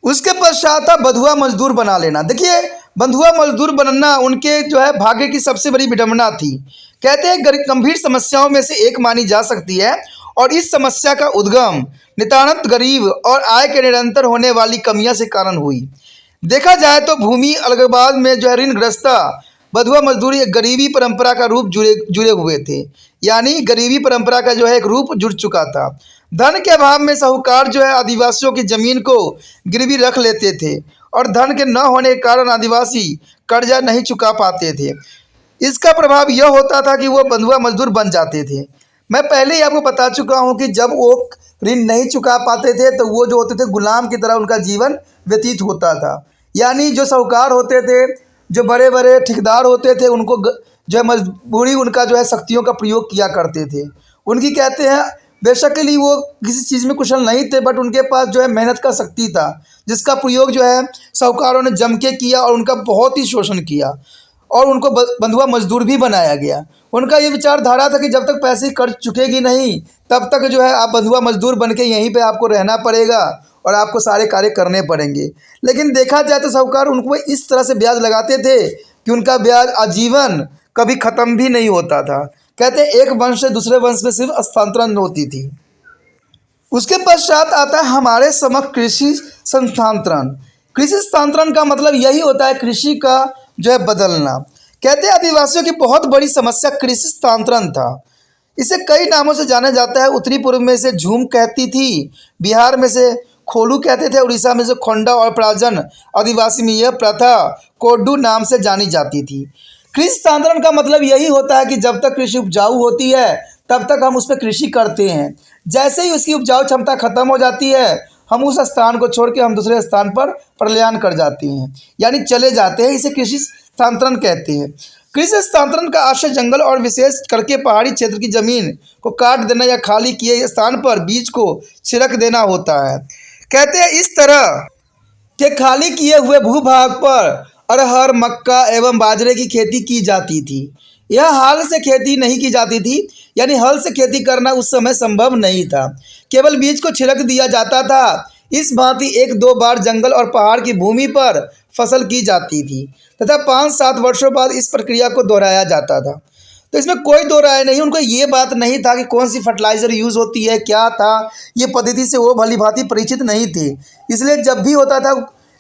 उसके पश्चात था बंधुआ मजदूर बना लेना। देखिए, बंधुआ मजदूर बनना उनके भाग्य की सबसे बड़ी विडंबना थी। कहते हैं गंभीर समस्याओं में से एक मानी जा सकती है और इस समस्या का उद्गम नितानंद गरीब और आय के निरंतर होने वाली कमियां से कारण हुई। देखा जाए तो भूमि अलगाववाद में ऋणग्रस्तता बंधुआ मजदूरी एक गरीबी परंपरा का रूप जुड़े हुए थे। यानी गरीबी परंपरा का एक रूप जुड़ चुका था। धन के अभाव में साहूकार आदिवासियों की जमीन को गिरवी रख लेते थे और धन के न होने के कारण आदिवासी कर्जा नहीं चुका पाते थे। इसका प्रभाव यह होता था कि वो बंधुआ मजदूर बन जाते थे। मैं पहले ही आपको बता चुका हूँ कि जब वो ऋण नहीं चुका पाते थे तो वो होते थे गुलाम की तरह उनका जीवन व्यतीत होता था। यानी जो साहूकार होते थे, जो बड़े बड़े ठेकेदार होते थे, उनको मजबूरी उनका शक्तियों का प्रयोग किया करते थे। उनकी कहते हैं बेशकली वो किसी चीज़ में कुशल नहीं थे, बट उनके पास मेहनत का शक्ति था, जिसका प्रयोग साहूकारों ने जम के किया और उनका बहुत ही शोषण किया और उनको बंधुआ मजदूर भी बनाया गया। उनका ये विचारधारा था कि जब तक पैसे कर्ज चुकेगी नहीं तब तक आप बंधुआ मजदूर बन के यहीं पे आपको रहना पड़ेगा और आपको सारे कार्य करने पड़ेंगे। लेकिन देखा जाए तो साहूकार उनको इस तरह से ब्याज लगाते थे कि उनका ब्याज आजीवन कभी ख़त्म भी नहीं होता था। कहते हैं एक वंश से दूसरे वंश में सिर्फ स्थानांतरण होती थी। उसके पश्चात आता है हमारे समक्ष कृषि स्थानांतरण। कृषि स्थानांतरण का मतलब यही होता है कृषि का बदलना। कहते हैं आदिवासियों की बहुत बड़ी समस्या कृषि स्थानांतरण था। इसे कई नामों से जाना जाता है। उत्तरी पूर्व में से झूम कहती थी, बिहार में से खोलू कहते थे, उड़ीसा में से खोंडा और प्राजन आदिवासी में यह प्रथा कोड्डू नाम से जानी जाती थी। कृषि स्थानांतरण का मतलब यही होता है कि जब तक कृषि उपजाऊ होती है तब तक हम उस पर कृषि करते हैं। जैसे ही उसकी उपजाऊ क्षमता खत्म हो जाती है हम उस स्थान को छोड़ के हम दूसरे स्थान पर पलायन कर जाते हैं, यानी चले जाते हैं। इसे कृषि स्थानांतरण कहते हैं। कृषि स्थानांतरण का आशय जंगल और विशेष करके पहाड़ी क्षेत्र की जमीन को काट देना या खाली किए स्थान पर बीज को छिड़क देना होता है। कहते हैं इस तरह के खाली किए हुए भूभाग पर अरहर, मक्का एवं बाजरे की खेती की जाती थी। यह हल से खेती नहीं की जाती थी, यानी हल से खेती करना उस समय संभव नहीं था। केवल बीज को छिड़क दिया जाता था। इस भांति 1-2 बार जंगल और पहाड़ की भूमि पर फसल की जाती थी तथा 5-7 वर्षों बाद इस प्रक्रिया को दोहराया जाता था। तो इसमें कोई दो राय नहीं। उनको ये बात नहीं था कि कौन सी फर्टिलाइज़र यूज़ होती है, क्या था, ये पद्धति से वो भली भांति परिचित नहीं थे। इसलिए जब भी होता था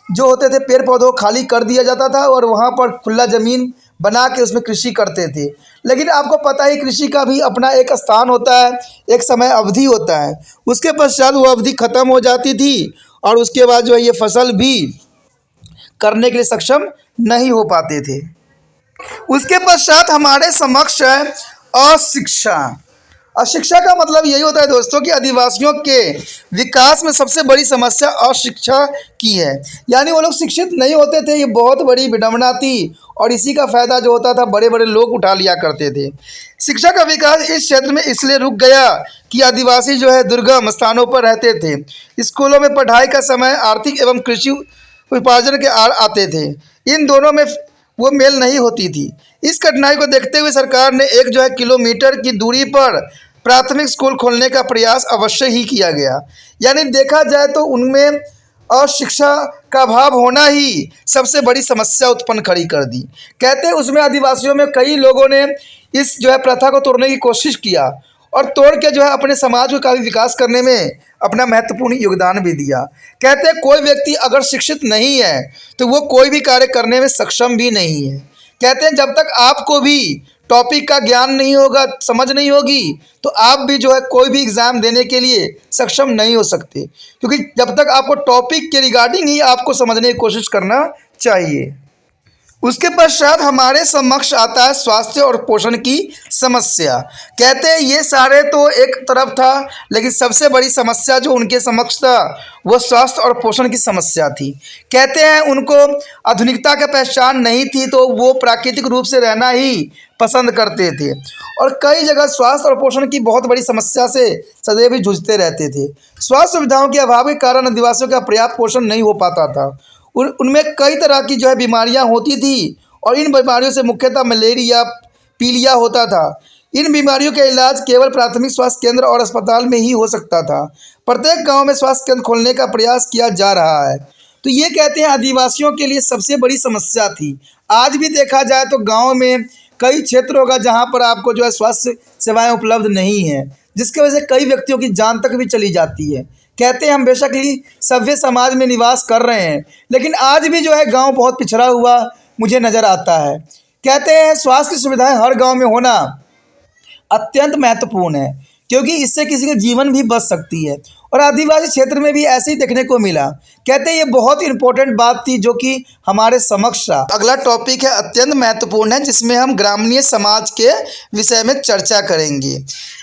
जो होते थे पेड़ पौधों खाली कर दिया जाता था और वहाँ पर खुला ज़मीन बना के उसमें कृषि करते थे। लेकिन आपको पता है कृषि का भी अपना एक स्थान होता है, एक समय अवधि होता है। उसके पश्चात वो अवधि ख़त्म हो जाती थी और उसके बाद ये फसल भी करने के लिए सक्षम नहीं हो पाते थे। उसके पश्चात हमारे समक्ष है अशिक्षा। अशिक्षा का मतलब यही होता है दोस्तों कि आदिवासियों के विकास में सबसे बड़ी समस्या अशिक्षा की है, यानी वो लोग शिक्षित नहीं होते थे। ये बहुत बड़ी विडंबना थी और इसी का फ़ायदा जो होता था बड़े बड़े लोग उठा लिया करते थे। शिक्षा का विकास इस क्षेत्र में इसलिए रुक गया कि आदिवासी दुर्गम स्थानों पर रहते थे। स्कूलों में पढ़ाई का समय आर्थिक एवं कृषि उपार्जन के आते थे, इन दोनों में वो मेल नहीं होती थी। इस कठिनाई को देखते हुए सरकार ने एक किलोमीटर की दूरी पर प्राथमिक स्कूल खोलने का प्रयास अवश्य ही किया गया। यानी देखा जाए तो उनमें अशिक्षा का अभाव होना ही सबसे बड़ी समस्या उत्पन्न खड़ी कर दी। कहते हैं उसमें आदिवासियों में कई लोगों ने इस प्रथा को तोड़ने की कोशिश किया और तोड़ के अपने समाज को काफ़ी विकास करने में अपना महत्वपूर्ण योगदान भी दिया। कहते हैं कोई व्यक्ति अगर शिक्षित नहीं है तो वो कोई भी कार्य करने में सक्षम भी नहीं है। कहते हैं जब तक आपको भी टॉपिक का ज्ञान नहीं होगा, समझ नहीं होगी, तो आप भी कोई भी एग्ज़ाम देने के लिए सक्षम नहीं हो सकते, क्योंकि जब तक आपको टॉपिक के रिगार्डिंग ही आपको समझने की कोशिश करना चाहिए। उसके पश्चात हमारे समक्ष आता है स्वास्थ्य और पोषण की समस्या। कहते हैं ये सारे तो एक तरफ था, लेकिन सबसे बड़ी समस्या जो उनके समक्ष था वो स्वास्थ्य और पोषण की समस्या थी। कहते हैं उनको आधुनिकता की पहचान नहीं थी, तो वो प्राकृतिक रूप से रहना ही पसंद करते थे और कई जगह स्वास्थ्य और पोषण की बहुत बड़ी समस्या से सदैव ही जूझते रहते थे। स्वास्थ्य सुविधाओं के अभाव के कारण आदिवासियों का पर्याप्त पोषण नहीं हो पाता था। उनमें कई तरह की जो है बीमारियां होती थी और इन बीमारियों से मुख्यतः मलेरिया, पीलिया होता था। इन बीमारियों का इलाज केवल प्राथमिक स्वास्थ्य केंद्र और अस्पताल में ही हो सकता था। प्रत्येक गांव में स्वास्थ्य केंद्र खोलने का प्रयास किया जा रहा है। तो ये कहते हैं आदिवासियों के लिए सबसे बड़ी समस्या थी। आज भी देखा जाए तो गाँव में कई क्षेत्र होगा जहाँ पर आपको जो है स्वास्थ्य सेवाएँ उपलब्ध नहीं हैं, जिसकी वजह से कई व्यक्तियों की जान तक भी चली जाती है। कहते हैं हम बेशक ही सभ्य समाज में निवास कर रहे हैं, लेकिन आज भी जो है गांव बहुत पिछड़ा हुआ मुझे नज़र आता है। कहते हैं स्वास्थ्य की सुविधाएं हर गांव में होना अत्यंत महत्वपूर्ण है, क्योंकि इससे किसी का जीवन भी बच सकती है और आदिवासी क्षेत्र में भी ऐसे ही देखने को मिला। कहते हैं ये बहुत इंपॉर्टेंट बात थी जो कि हमारे समक्ष था। अगला टॉपिक है अत्यंत महत्वपूर्ण है, जिसमें हम ग्रामीण समाज के विषय में चर्चा करेंगे।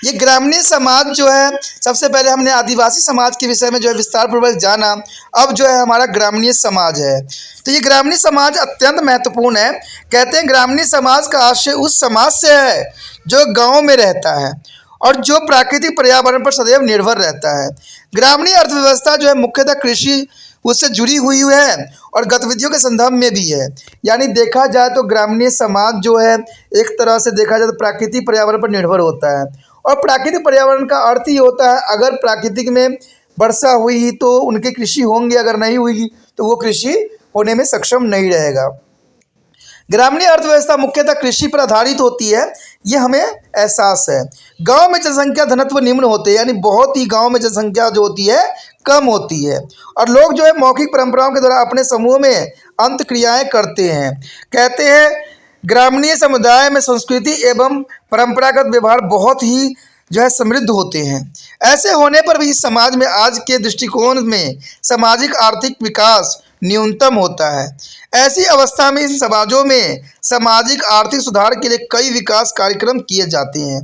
ये ग्रामीण समाज जो है, सबसे पहले हमने आदिवासी समाज के विषय में जो है विस्तार पूर्वक जाना, अब जो है हमारा ग्रामीण समाज है। तो ये ग्रामीण समाज अत्यंत महत्वपूर्ण है। कहते हैं ग्रामीण समाज का आशय उस समाज से है जो गाँव में रहता है और जो प्राकृतिक पर्यावरण पर सदैव निर्भर रहता है। ग्रामीण अर्थव्यवस्था जो है मुख्यतः कृषि उससे जुड़ी हुई है और गतिविधियों के संदर्भ में भी है। यानी देखा जाए तो ग्रामीण समाज जो है एक तरह से देखा जाए तो प्राकृतिक पर्यावरण पर निर्भर होता है और प्राकृतिक पर्यावरण का अर्थ ही होता है अगर प्राकृतिक में वर्षा हुई तो उनकी कृषि होंगे, अगर नहीं हुई तो वो कृषि होने में सक्षम नहीं रहेगा। ग्रामीण अर्थव्यवस्था मुख्यतः कृषि पर आधारित होती है, ये हमें एहसास है। गांव में जनसंख्या घनत्व निम्न होते हैं, यानी बहुत ही गांव में जनसंख्या जो होती है कम होती है और लोग जो है मौखिक परंपराओं के द्वारा अपने समूह में अंत क्रियाएँ करते हैं। कहते हैं ग्रामीण समुदाय में संस्कृति एवं परंपरागत व्यवहार बहुत ही जो है समृद्ध होते हैं। ऐसे होने पर भी इस समाज में आज के दृष्टिकोण में सामाजिक आर्थिक विकास न्यूनतम होता है। ऐसी अवस्था में इन समाजों में सामाजिक आर्थिक सुधार के लिए कई विकास कार्यक्रम किए जाते हैं।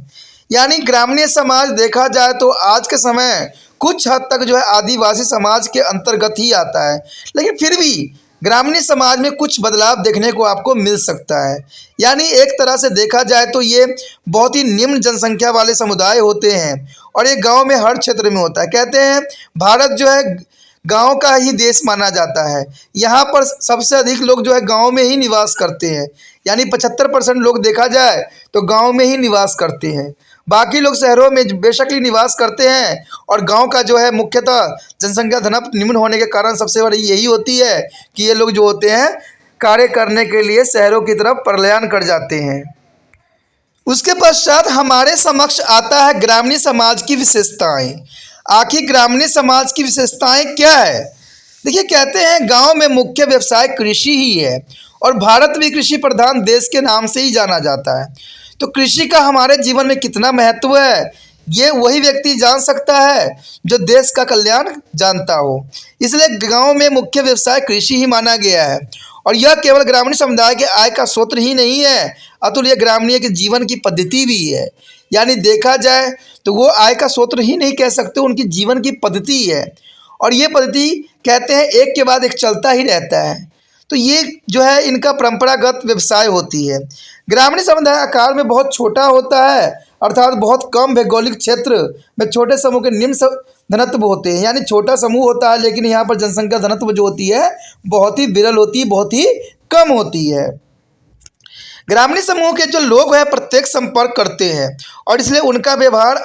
यानी ग्रामीण समाज देखा जाए तो आज के समय कुछ हद तक जो है आदिवासी समाज के अंतर्गत ही आता है, लेकिन फिर भी ग्रामीण समाज में कुछ बदलाव देखने को आपको मिल सकता है। यानी एक तरह से देखा जाए तो ये बहुत ही निम्न जनसंख्या वाले समुदाय होते हैं और ये गांव में हर क्षेत्र में होता है। कहते हैं भारत जो है गांव का ही देश माना जाता है। यहाँ पर सबसे अधिक लोग जो है गांव में ही निवास करते हैं, यानी 75% लोग देखा जाए तो गांव में ही निवास करते हैं। बाकी लोग शहरों में बेशक ही निवास करते हैं और गांव का जो है मुख्यतः जनसंख्या घनत्व निम्न होने के कारण सबसे बड़ी यही होती है कि ये लोग जो होते हैं कार्य करने के लिए शहरों की तरफ पलायन कर जाते हैं। उसके पश्चात हमारे समक्ष आता है ग्रामीण समाज की विशेषताएं। आखिर ग्रामीण समाज की विशेषताएं क्या है? देखिए कहते हैं गांव में मुख्य व्यवसाय कृषि ही है और भारत भी कृषि प्रधान देश के नाम से ही जाना जाता है। तो कृषि का हमारे जीवन में कितना महत्व है ये वही व्यक्ति जान सकता है जो देश का कल्याण जानता हो। इसलिए गांव में मुख्य व्यवसाय कृषि ही माना गया है और यह केवल ग्रामीण समुदाय के आय का स्रोत ही नहीं है, अतुल यह ग्रामीण के जीवन की पद्धति भी है। यानी देखा जाए तो वो आय का स्रोत ही नहीं कह सकते, उनकी जीवन की पद्धति है और ये पद्धति कहते हैं एक के बाद एक चलता ही रहता है। तो ये जो है इनका परंपरागत व्यवसाय होती है। ग्रामीण समुदाय आकार में बहुत छोटा होता है, अर्थात बहुत कम भौगोलिक क्षेत्र में छोटे समूह के निम्न घनत्व होते हैं। यानी छोटा समूह होता है लेकिन यहाँ पर जनसंख्या घनत्व जो होती है बहुत ही विरल होती है, बहुत ही कम होती है। ग्रामीण समूह के जो लोग हैं प्रत्येक संपर्क करते हैं और इसलिए उनका व्यवहार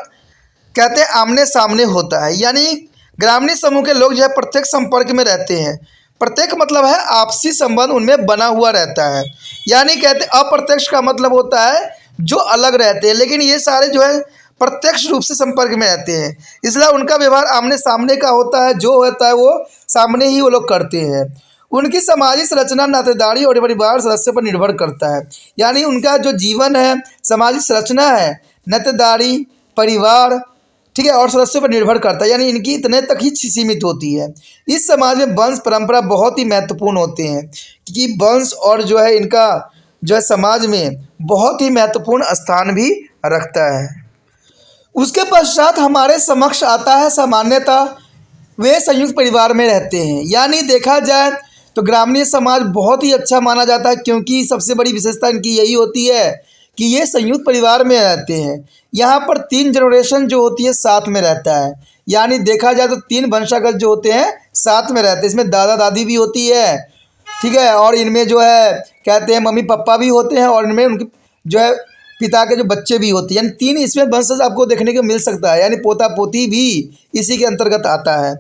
कहते हैं आमने सामने होता है। यानी ग्रामीण समूह के लोग जो है प्रत्येक संपर्क में रहते हैं। प्रत्येक मतलब है आपसी संबंध उनमें बना हुआ रहता है। यानी कहते अप्रत्यक्ष का मतलब होता है जो अलग रहते हैं, लेकिन ये सारे जो है प्रत्यक्ष रूप से संपर्क में रहते हैं, इसलिए उनका व्यवहार आमने सामने का होता है। जो होता है वो सामने ही वो लोग करते हैं। उनकी सामाजिक संरचना नातेदारी और परिवार सदस्य पर निर्भर करता है। यानी उनका जो जीवन है सामाजिक संरचना है नातेदारी परिवार ठीक है, और सदस्यों पर निर्भर करता है, यानी इनकी इतने तक ही सीमित होती है। इस समाज में वंश परंपरा बहुत ही महत्वपूर्ण होते हैं, क्योंकि वंश और जो है इनका जो है समाज में बहुत ही महत्वपूर्ण स्थान भी रखता है। उसके पश्चात हमारे समक्ष आता है सामान्यतः वे संयुक्त परिवार में रहते हैं। यानी देखा जाए तो ग्रामीण समाज बहुत ही अच्छा माना जाता है, क्योंकि सबसे बड़ी विशेषता इनकी यही होती है कि ये संयुक्त परिवार में रहते हैं। यहाँ पर 3 जनरेशन जो होती है साथ में रहता है, यानी देखा जाए तो 3 वंशागत जो होते हैं साथ में रहते हैं। इसमें दादा दादी भी होती है, ठीक है, और इनमें जो है कहते हैं मम्मी पापा भी होते हैं, और इनमें उनके जो है पिता के जो बच्चे भी होते हैं, यानी 3 इसमें वंशज आपको देखने को मिल सकता है, यानी पोता पोती भी इसी के अंतर्गत आता है।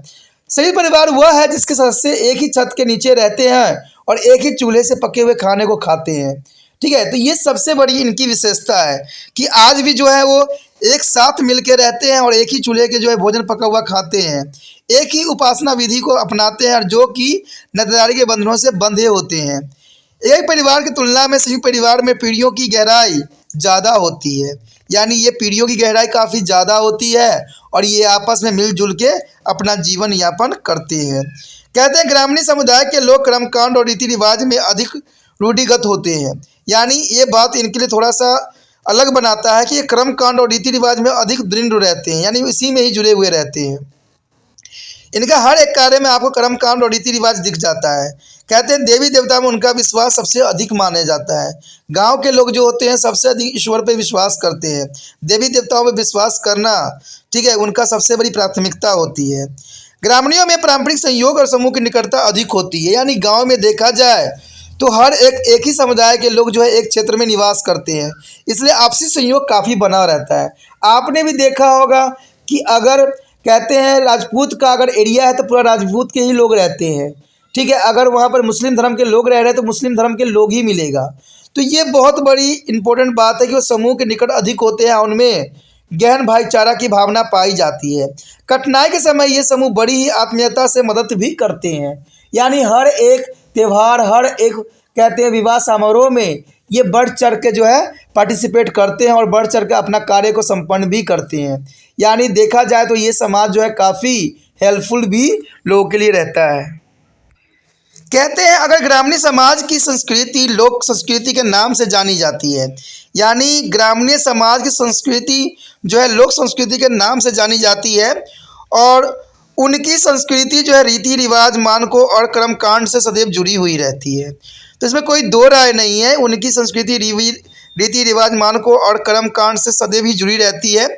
संयुक्त परिवार वह है जिसके सदस्य एक ही छत के नीचे रहते हैं और एक ही चूल्हे से पके हुए खाने को खाते हैं, ठीक है। तो ये सबसे बड़ी इनकी विशेषता है कि आज भी जो है वो एक साथ मिल के रहते हैं और एक ही चूल्हे के जो है भोजन पका हुआ खाते हैं, एक ही उपासना विधि को अपनाते हैं, और जो कि नातेदारी के बंधनों से बंधे होते हैं। एक परिवार की तुलना में संयुक्त परिवार में पीढ़ियों की गहराई ज़्यादा होती है, यानी ये पीढ़ियों की गहराई काफ़ी ज़्यादा होती है और ये आपस में मिलजुल के अपना जीवन यापन करते हैं। कहते हैं ग्रामीण समुदाय के लोग कर्मकांड और रीति रिवाज में अधिक रूढ़िगत होते हैं, यानी ये बात इनके लिए थोड़ा सा अलग बनाता है कि ये कर्मकांड और रीति रिवाज में अधिक दृढ़ रहते हैं, यानी इसी में ही जुड़े हुए रहते हैं। इनका हर एक कार्य में आपको कर्मकांड और रीति रिवाज दिख जाता है। कहते हैं देवी देवता में उनका विश्वास सबसे अधिक माना जाता है। गांव के लोग जो होते हैं सबसे अधिक ईश्वर पे विश्वास करते हैं। देवी देवताओं पे विश्वास करना, ठीक है, उनका सबसे बड़ी प्राथमिकता होती है। ग्रामीणों में पारंपरिक संयोग और समूह की निकटता अधिक होती है, यानी गाँव में देखा जाए तो हर एक ही समुदाय के लोग जो है एक क्षेत्र में निवास करते हैं, इसलिए आपसी संयोग काफ़ी बना रहता है। आपने भी देखा होगा कि अगर कहते हैं राजपूत का अगर एरिया है तो पूरा राजपूत के ही लोग रहते हैं, ठीक है। अगर वहाँ पर मुस्लिम धर्म के लोग रह रहे हैं तो मुस्लिम धर्म के लोग ही मिलेगा। तो ये बहुत बड़ी इंपॉर्टेंट बात है कि वो समूह के निकट अधिक होते हैं, उनमें गहन भाईचारा की भावना पाई जाती है। कठिनाई के समय ये समूह बड़ी ही आत्मीयता से मदद भी करते हैं, यानी हर एक त्यौहार, हर एक कहते हैं विवाह समारोह में ये बढ़ चढ़ के जो है पार्टिसिपेट करते हैं और बढ़ चढ़ के अपना कार्य को संपन्न भी करते हैं। यानी देखा जाए तो ये समाज जो है काफ़ी हेल्पफुल भी लोगों के लिए रहता है। कहते हैं अगर ग्रामीण समाज की संस्कृति लोक संस्कृति के नाम से जानी जाती है, यानी ग्रामीण समाज की संस्कृति जो है लोक संस्कृति के नाम से जानी जाती है, और उनकी संस्कृति जो है रीति रिवाज मानकों और कर्मकांड से सदैव जुड़ी हुई रहती है। तो इसमें कोई दो राय नहीं है, उनकी संस्कृति रीति रिवाज मानकों और कर्मकांड से सदैव ही जुड़ी रहती है।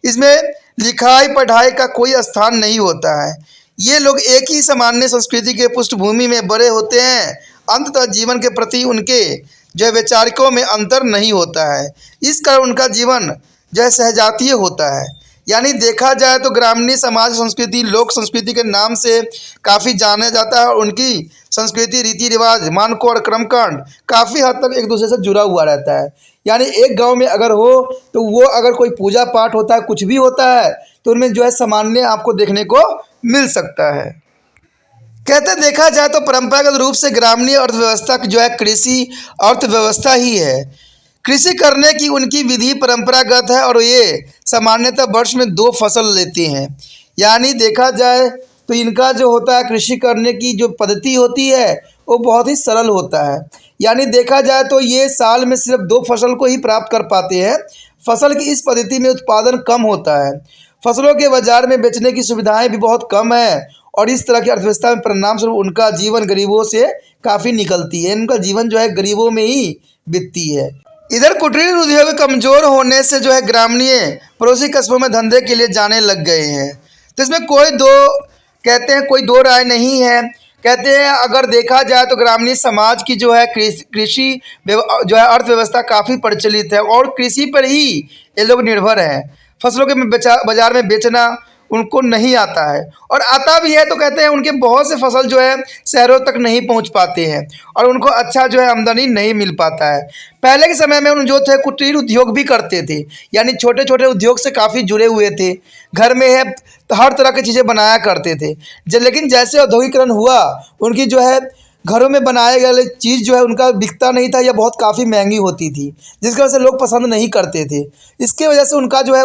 इसमें लिखाई पढ़ाई का कोई स्थान नहीं होता है। ये लोग एक ही सामान्य संस्कृति के पृष्ठभूमि में बड़े होते हैं। अंततः जीवन के प्रति उनके जो है वैचारिकों में अंतर नहीं होता है, इस कारण उनका जीवन जो है सहजातीय होता है। यानी देखा जाए तो ग्रामीण समाज संस्कृति लोक संस्कृति के नाम से काफ़ी जाना जाता है, और उनकी संस्कृति रीति रिवाज मानकों और कर्मकांड काफ़ी हद तक एक दूसरे से जुड़ा हुआ रहता है। यानी एक गांव में अगर हो तो वो अगर कोई पूजा पाठ होता है, कुछ भी होता है, तो उनमें जो है सामान्य आपको देखने को मिल सकता है। कहते देखा जाए तो परंपरागत रूप से ग्रामीण अर्थव्यवस्था जो है कृषि अर्थव्यवस्था ही है। कृषि करने की उनकी विधि परंपरागत है और ये सामान्यतः वर्ष में 2 फसल लेते हैं। यानी देखा जाए तो इनका जो होता है कृषि करने की जो पद्धति होती है वो बहुत ही सरल होता है। यानी देखा जाए तो ये साल में सिर्फ 2 फसल को ही प्राप्त कर पाते हैं। फसल की इस पद्धति में उत्पादन कम होता है, फसलों के बाजार में बेचने की सुविधाएं भी बहुत कम है, और इस तरह की अर्थव्यवस्था में परिणाम स्वरूप उनका जीवन गरीबों से काफ़ी निकलती है। इनका जीवन जो है गरीबों में ही बीतती है। इधर कुटीर उद्योग कमज़ोर होने से जो है ग्रामीण पड़ोसी कस्बों में धंधे के लिए जाने लग गए हैं। तो इसमें कोई दो राय नहीं है। कहते हैं अगर देखा जाए तो ग्रामीण समाज की जो है कृषि जो है अर्थव्यवस्था काफ़ी प्रचलित है, और कृषि पर ही ये लोग निर्भर हैं। फसलों के बाजार में बेचना उनको नहीं आता है, और आता भी है तो कहते हैं उनके बहुत से फसल जो है शहरों तक नहीं पहुंच पाते हैं, और उनको अच्छा जो है आमदनी नहीं मिल पाता है। पहले के समय में उन जो थे कुटीर उद्योग भी करते थे, यानी छोटे छोटे उद्योग से काफ़ी जुड़े हुए थे। घर में है तो हर तरह की चीज़ें बनाया करते थे। लेकिन जैसे औद्योगिकरण हुआ उनकी जो है घरों में बनाए गए चीज़ जो है उनका बिकता नहीं था, या बहुत काफ़ी महंगी होती थी, जिसकी वजह से लोग पसंद नहीं करते थे। इसके वजह से उनका जो है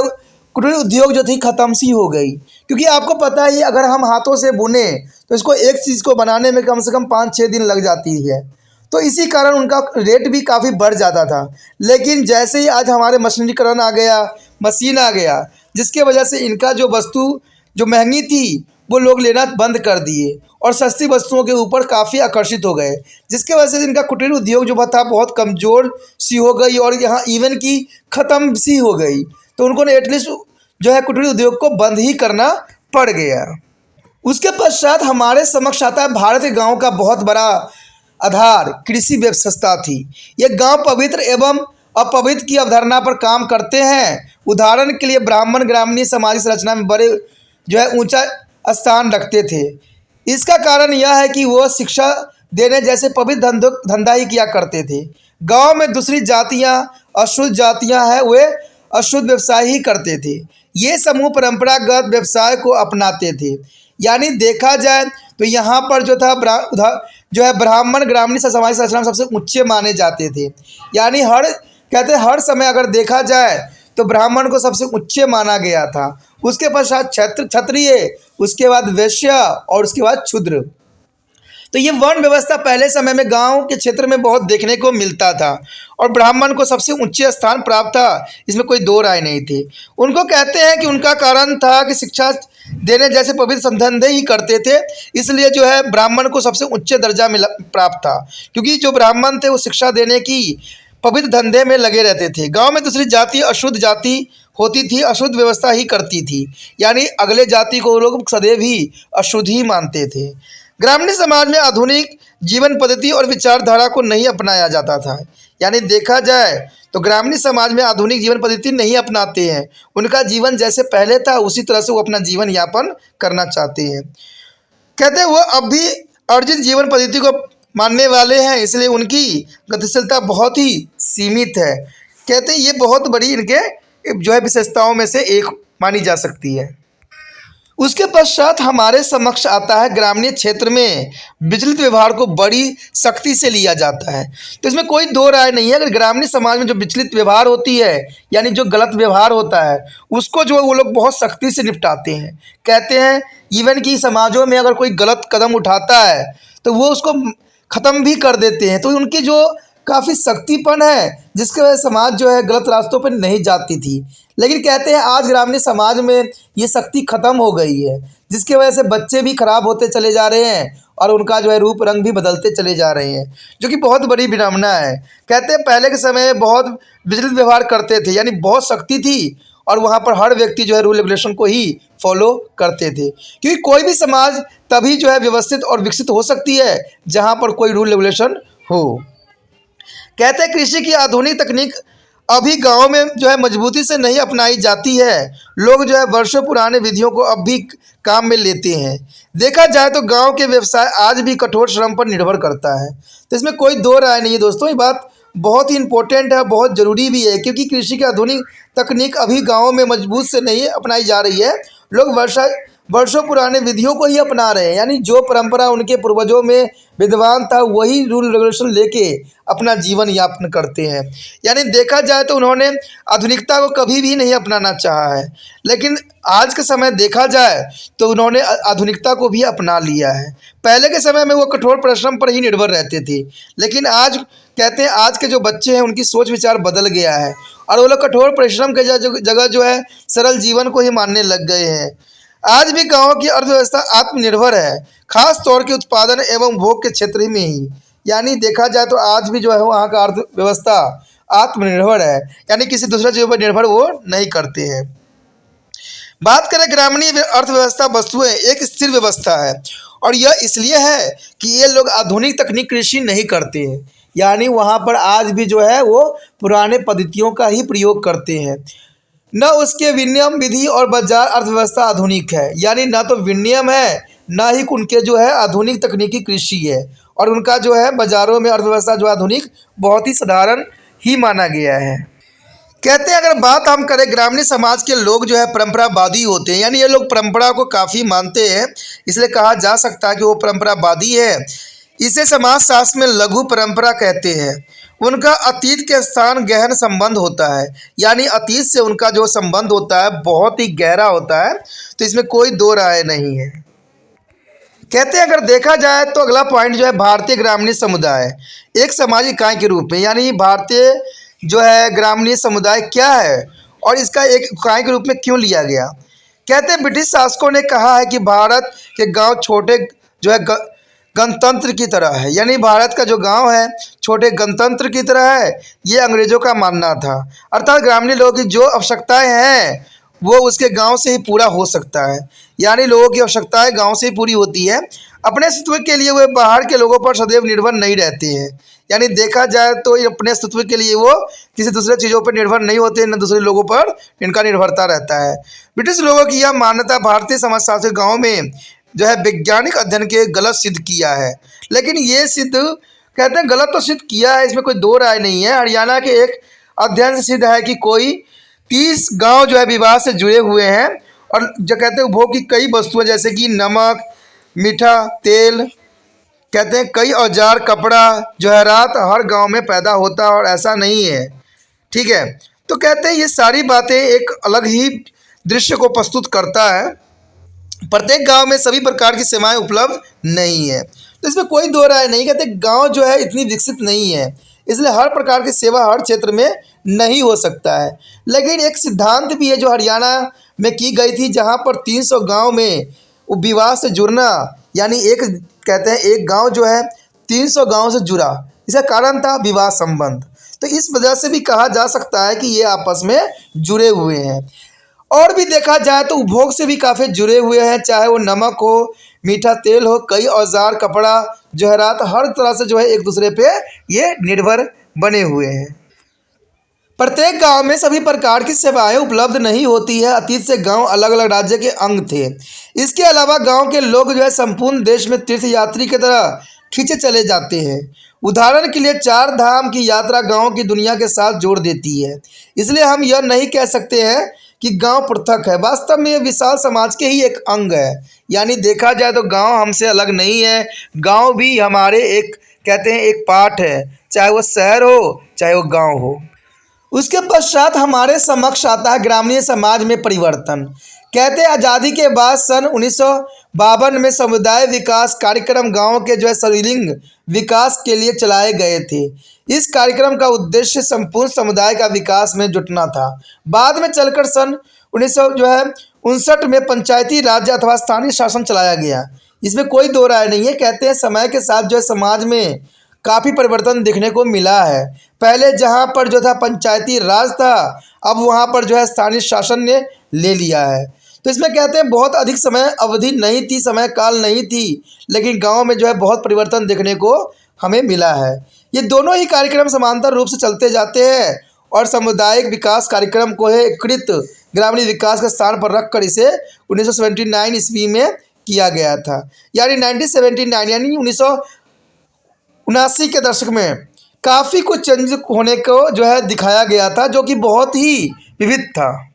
कुटीर उद्योग जो थी ख़त्म सी हो गई, क्योंकि आपको पता ही अगर हम हाथों से बुने तो इसको एक चीज़ को बनाने में कम से कम 5-6 दिन लग जाती है। तो इसी कारण उनका रेट भी काफ़ी बढ़ जाता था। लेकिन जैसे ही आज हमारे मशीनीकरण आ गया, मशीन आ गया, जिसके वजह से इनका जो वस्तु जो महंगी थी वो लोग लेना बंद कर दिए और सस्ती वस्तुओं के ऊपर काफ़ी आकर्षित हो गए, जिसके वजह से इनका कुटीर उद्योग जो था बहुत कमज़ोर सी हो गई और यहाँ इवन की ख़त्म सी हो गई। तो उनको एटलीस्ट जो है कुटीर उद्योग को बंद ही करना पड़ गया। उसके पश्चात हमारे समक्ष आता है भारत के गाँव का बहुत बड़ा आधार कृषि व्यवस्था थी। ये गांव पवित्र एवं अपवित्र की अवधारणा पर काम करते हैं। उदाहरण के लिए ब्राह्मण ग्रामीण सामाजिक संरचना में बड़े जो है ऊंचा स्थान रखते थे। इसका कारण यह है कि वो शिक्षा देने जैसे पवित्र धंधा ही किया करते थे। गांव में दूसरी जातियां अशुद्ध जातियां हैं, वे अशुद्ध व्यवसाय ही करते थे। ये समूह परंपरागत व्यवसाय को अपनाते थे। यानी देखा जाए तो यहाँ पर जो था जो है ब्राह्मण ग्रामीण सामाजिक संरचना में सबसे ऊंचे माने जाते थे। यानी हर समय अगर देखा जाए तो ब्राह्मण को सबसे ऊंचे माना गया था। उसके पश्चात क्षत्रिय, उसके बाद वैश्य और उसके बाद शूद्र। तो ये वर्ण व्यवस्था पहले समय में गांव के क्षेत्र में बहुत देखने को मिलता था और ब्राह्मण को सबसे ऊंचे स्थान प्राप्त था, इसमें कोई दो राय नहीं थी। उनको कहते हैं कि उनका कारण था कि शिक्षा देने जैसे पवित्र धंधे ही करते थे, इसलिए जो है ब्राह्मण को सबसे ऊंचे दर्जा मिला प्राप्त था, क्योंकि जो ब्राह्मण थे वो शिक्षा देने की पवित्र धंधे में लगे रहते थे। गाँव में दूसरी जाति अशुद्ध जाति होती थी, अशुद्ध व्यवस्था ही करती थी, यानी अगले जाति को लोग सदैव ही अशुद्ध ही मानते थे। ग्रामीण समाज में आधुनिक जीवन पद्धति और विचारधारा को नहीं अपनाया जाता था। यानी देखा जाए तो ग्रामीण समाज में आधुनिक जीवन पद्धति नहीं अपनाते हैं। उनका जीवन जैसे पहले था उसी तरह से वो अपना जीवन यापन करना चाहते हैं। कहते हैं वो अब भी अर्जित जीवन पद्धति को मानने वाले हैं, इसलिए उनकी गतिशीलता बहुत ही सीमित है। कहते हैं ये बहुत बड़ी इनके जो है विशेषताओं में से एक मानी जा सकती है। उसके पश्चात हमारे समक्ष आता है ग्रामीण क्षेत्र में विचलित व्यवहार को बड़ी सख्ती से लिया जाता है। तो इसमें कोई दो राय नहीं है। अगर ग्रामीण समाज में जो विचलित व्यवहार होती है, यानी जो गलत व्यवहार होता है, उसको जो वो लोग बहुत सख्ती से निपटाते हैं। कहते हैं इवन कि समाजों में अगर कोई गलत कदम उठाता है तो वो उसको ख़त्म भी कर देते हैं। तो उनकी जो काफ़ी सख्तीपन है, जिसके वजह से समाज जो है गलत रास्तों पर नहीं जाती थी। लेकिन कहते हैं आज ग्रामीण समाज में ये शक्ति ख़त्म हो गई है, जिसकी वजह से बच्चे भी खराब होते चले जा रहे हैं और उनका जो है रूप रंग भी बदलते चले जा रहे हैं, जो कि बहुत बड़ी विडंबना है। कहते हैं पहले के समय में बहुत विचलित व्यवहार करते थे, यानी बहुत सख्ती थी और वहाँ पर हर व्यक्ति जो है रूल रेगुलेशन को ही फॉलो करते थे, क्योंकि कोई भी समाज तभी जो है व्यवस्थित और विकसित हो सकती है जहाँ पर कोई रूल रेगुलेशन हो। कहते हैं कृषि की आधुनिक तकनीक अभी गांव में जो है मजबूती से नहीं अपनाई जाती है। लोग जो है वर्षों पुराने विधियों को अब भी काम में लेते हैं। देखा जाए तो गांव के व्यवसाय आज भी कठोर श्रम पर निर्भर करता है। तो इसमें कोई दो राय नहीं है दोस्तों। ये बात बहुत ही इम्पोर्टेंट है, बहुत ज़रूरी भी है, क्योंकि कृषि की आधुनिक तकनीक अभी गाँव में मजबूत से नहीं अपनाई जा रही है। लोग वर्षों पुराने विधियों को ही अपना रहे हैं, यानी जो परंपरा उनके पूर्वजों में विद्वान था वही रूल रेगुलेशन लेके अपना जीवन यापन करते हैं। यानी देखा जाए तो उन्होंने आधुनिकता को कभी भी नहीं अपनाना चाहा है, लेकिन आज के समय देखा जाए तो उन्होंने आधुनिकता को भी अपना लिया है। पहले के समय में वो कठोर परिश्रम पर ही निर्भर रहते थे, लेकिन आज कहते हैं आज के जो बच्चे हैं उनकी सोच विचार बदल गया है और वो लोग कठोर परिश्रम के जगह जो है सरल जीवन को ही मानने लग गए हैं। आज भी गाँव की अर्थव्यवस्था आत्मनिर्भर है, खास तौर के उत्पादन एवं भोग के क्षेत्र में ही। यानी देखा जाए तो आज भी जो है वहाँ का अर्थव्यवस्था आत्मनिर्भर है, यानी किसी दूसरे चीज़ पर निर्भर वो नहीं करते हैं। बात करें ग्रामीण अर्थव्यवस्था वस्तुएं एक स्थिर व्यवस्था है और यह इसलिए है कि ये लोग आधुनिक तकनीक कृषि नहीं करते हैं, यानी वहाँ पर आज भी जो है वो पुराने पद्धतियों का ही प्रयोग करते हैं। न उसके विनियम विधि और बाजार अर्थव्यवस्था आधुनिक है, यानी ना तो विनियम है ना ही उनके जो है आधुनिक तकनीकी कृषि है, और उनका जो है बाज़ारों में अर्थव्यवस्था जो आधुनिक बहुत ही साधारण ही माना गया है। कहते हैं अगर बात हम करें ग्रामीण समाज के लोग जो है परंपरावादी होते हैं, यानी ये लोग परंपरा को काफ़ी मानते हैं, इसलिए कहा जा सकता है कि वो परंपरावादी है। इसे समाजशास्त्र में लघु परंपरा कहते हैं। उनका अतीत के स्थान गहन संबंध होता है, यानी अतीत से उनका जो संबंध होता है बहुत ही गहरा होता है। तो इसमें कोई दो राय नहीं है। कहते हैं अगर देखा जाए तो अगला पॉइंट जो है भारतीय ग्रामीण समुदाय एक सामाजिक इकाई के रूप में, यानी भारतीय जो है ग्रामीण समुदाय क्या है और इसका एक इकाई के रूप में क्यों लिया गया। कहते हैं ब्रिटिश शासकों ने कहा है कि भारत के गांव छोटे जो है गणतंत्र की तरह है, यानी भारत का जो गांव है छोटे गणतंत्र की तरह है, ये अंग्रेजों का मानना था। अर्थात ग्रामीण लोगों की जो आवश्यकताएं हैं वो उसके गांव से ही पूरा हो सकता है, यानी लोगों की आवश्यकताएं गांव से ही पूरी होती है। अपने अस्तित्व के लिए वे बाहर के लोगों पर सदैव निर्भर नहीं रहते हैं, यानी देखा जाए तो ये अपने अस्तित्व के लिए वो किसी दूसरे चीज़ों पर निर्भर नहीं होते, न दूसरे लोगों पर इनका निर्भरता रहता है। ब्रिटिश लोगों की यह मान्यता भारतीय समाजशास्त्री गाँव में जो है वैज्ञानिक अध्ययन के गलत सिद्ध किया है, लेकिन ये सिद्ध कहते हैं गलत तो सिद्ध किया है, इसमें कोई दो राय नहीं है। हरियाणा के एक अध्ययन से सिद्ध है कि कोई 30 गांव जो है विवाह से जुड़े हुए हैं और जो कहते हैं उपभोग की कई वस्तुएं जैसे कि नमक, मीठा तेल, कहते हैं कई औजार, कपड़ा, जवाहरात हर गांव में पैदा होता है और ऐसा नहीं है। ठीक है, तो कहते हैं ये सारी बातें एक अलग ही दृश्य को प्रस्तुत करता है। प्रत्येक गांव में सभी प्रकार की सेवाएं उपलब्ध नहीं है, तो इसमें कोई दो राय नहीं। कहते गांव जो है इतनी विकसित नहीं है, इसलिए हर प्रकार की सेवा हर क्षेत्र में नहीं हो सकता है। लेकिन एक सिद्धांत भी है जो हरियाणा में की गई थी, जहां पर 300 गांव में विवाह से जुड़ना, यानी एक कहते हैं एक गांव जो है 300 गांव से जुड़ा, इसका कारण था विवाह संबंध। तो इस वजह से भी कहा जा सकता है कि ये आपस में जुड़े हुए हैं। और भी देखा जाए तो उपभोग से भी काफ़ी जुड़े हुए हैं, चाहे वो नमक हो, मीठा तेल हो, कई औजार, कपड़ा, जवाहरात, हर तरह से जो है एक दूसरे पे ये निर्भर बने हुए हैं। प्रत्येक गांव में सभी प्रकार की सेवाएं उपलब्ध नहीं होती है। अतीत से गांव अलग अलग राज्य के अंग थे। इसके अलावा गांव के लोग जो है संपूर्ण देश में तीर्थ यात्री की तरह खींचे चले जाते हैं। उदाहरण के लिए 4 धाम की यात्रा गांव की दुनिया के साथ जोड़ देती है। इसलिए हम यह नहीं कह सकते हैं कि गांव पृथक है, वास्तव में यह विशाल समाज के ही एक अंग है। यानी देखा जाए तो गांव हमसे अलग नहीं है, गांव भी हमारे एक कहते हैं एक पार्ट है, चाहे वो शहर हो चाहे वो गांव हो। उसके पश्चात हमारे समक्ष आता है ग्रामीण समाज में परिवर्तन। कहते हैं आज़ादी के बाद सन 1952 में समुदाय विकास कार्यक्रम गांव के जो है सर्वांगीण विकास के लिए चलाए गए थे। इस कार्यक्रम का उद्देश्य संपूर्ण समुदाय का विकास में जुटना था। बाद में चलकर सन 1959 में पंचायती राज्य अथवा स्थानीय शासन चलाया गया। इसमें कोई दो राय नहीं है। कहते हैं समय के साथ जो है समाज में काफ़ी परिवर्तन देखने को मिला है। पहले जहाँ पर जो था पंचायती राज था, अब वहाँ पर जो है स्थानीय शासन ने ले लिया है। तो इसमें कहते हैं बहुत अधिक समय अवधि नहीं थी, समय काल नहीं थी, लेकिन गांव में जो है बहुत परिवर्तन देखने को हमें मिला है। ये दोनों ही कार्यक्रम समांतर रूप से चलते जाते हैं और सामुदायिक विकास कार्यक्रम को है एकीकृत ग्रामीण विकास के स्थान पर रखकर इसे 1979 ईस्वी में किया गया था। यानी 1979 यानी 1979 के दशक में काफ़ी कुछ चेंज होने को जो है दिखाया गया था, जो कि बहुत ही विविध था।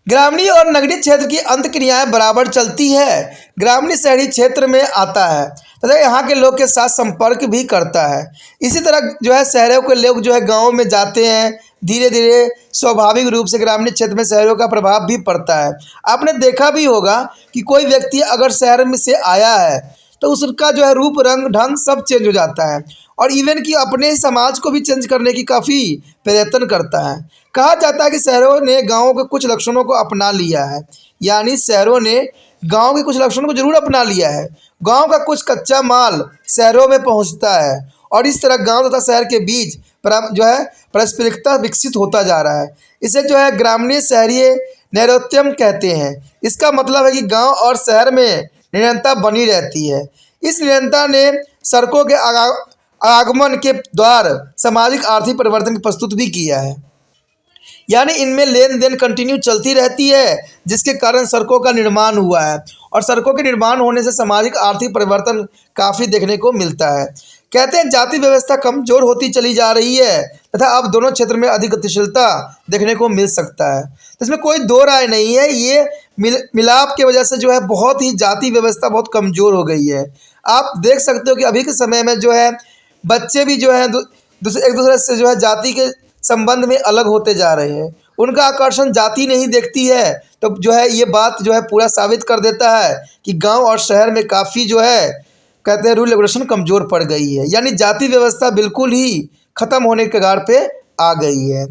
ग्रामीण और नगरीय क्षेत्र की अंतःक्रियाएं बराबर चलती है। ग्रामीण शहरी क्षेत्र में आता है तथा यहाँ के लोग के साथ संपर्क भी करता है। इसी तरह जो है शहरों के लोग जो है गाँव में जाते हैं। धीरे धीरे स्वाभाविक रूप से ग्रामीण क्षेत्र में शहरों का प्रभाव भी पड़ता है। आपने देखा भी होगा कि कोई व्यक्ति अगर शहर में से आया है तो उसका जो है रूप, रंग, ढंग सब चेंज हो जाता है और इवन कि अपने ही समाज को भी चेंज करने की काफ़ी प्रयत्न करता है। कहा जाता है कि शहरों ने गाँव के कुछ लक्षणों को अपना लिया है, यानी शहरों ने गांव के कुछ लक्षणों को जरूर अपना लिया है। गांव का कुछ कच्चा माल शहरों में पहुंचता है और इस तरह गांव तथा शहर के बीच जो है पारस्परिकता विकसित होता जा रहा है। इसे जो है ग्रामीण शहरीय नैरोत्यम कहते हैं। इसका मतलब है कि गांव और शहर में निरंतरता बनी रहती है। इस निरंतरता ने सड़कों के आगमन के द्वारा सामाजिक आर्थिक परिवर्तन की प्रस्तुत भी किया है, यानी इनमें लेन देन कंटिन्यू चलती रहती है, जिसके कारण सड़कों का निर्माण हुआ है और सड़कों के निर्माण होने से सामाजिक आर्थिक परिवर्तन काफ़ी देखने को मिलता है। कहते हैं जाति व्यवस्था कमजोर होती चली जा रही है तथा अब दोनों क्षेत्र में अधिक गतिशीलता देखने को मिल सकता है। तो इसमें कोई दो राय नहीं है, ये मिलाप की वजह से जो है बहुत ही जाति व्यवस्था बहुत कमज़ोर हो गई है। आप देख सकते हो कि अभी के समय में जो है बच्चे भी जो है दूसरे एक दूसरे से जो है जाति के संबंध में अलग होते जा रहे हैं। उनका आकर्षण जाति नहीं देखती है, तो जो है ये बात जो है पूरा साबित कर देता है कि गांव और शहर में काफ़ी जो है कहते हैं रूल रेगुलेशन कमज़ोर पड़ गई है, यानी जाति व्यवस्था बिल्कुल ही ख़त्म होने के कगार पे आ गई है।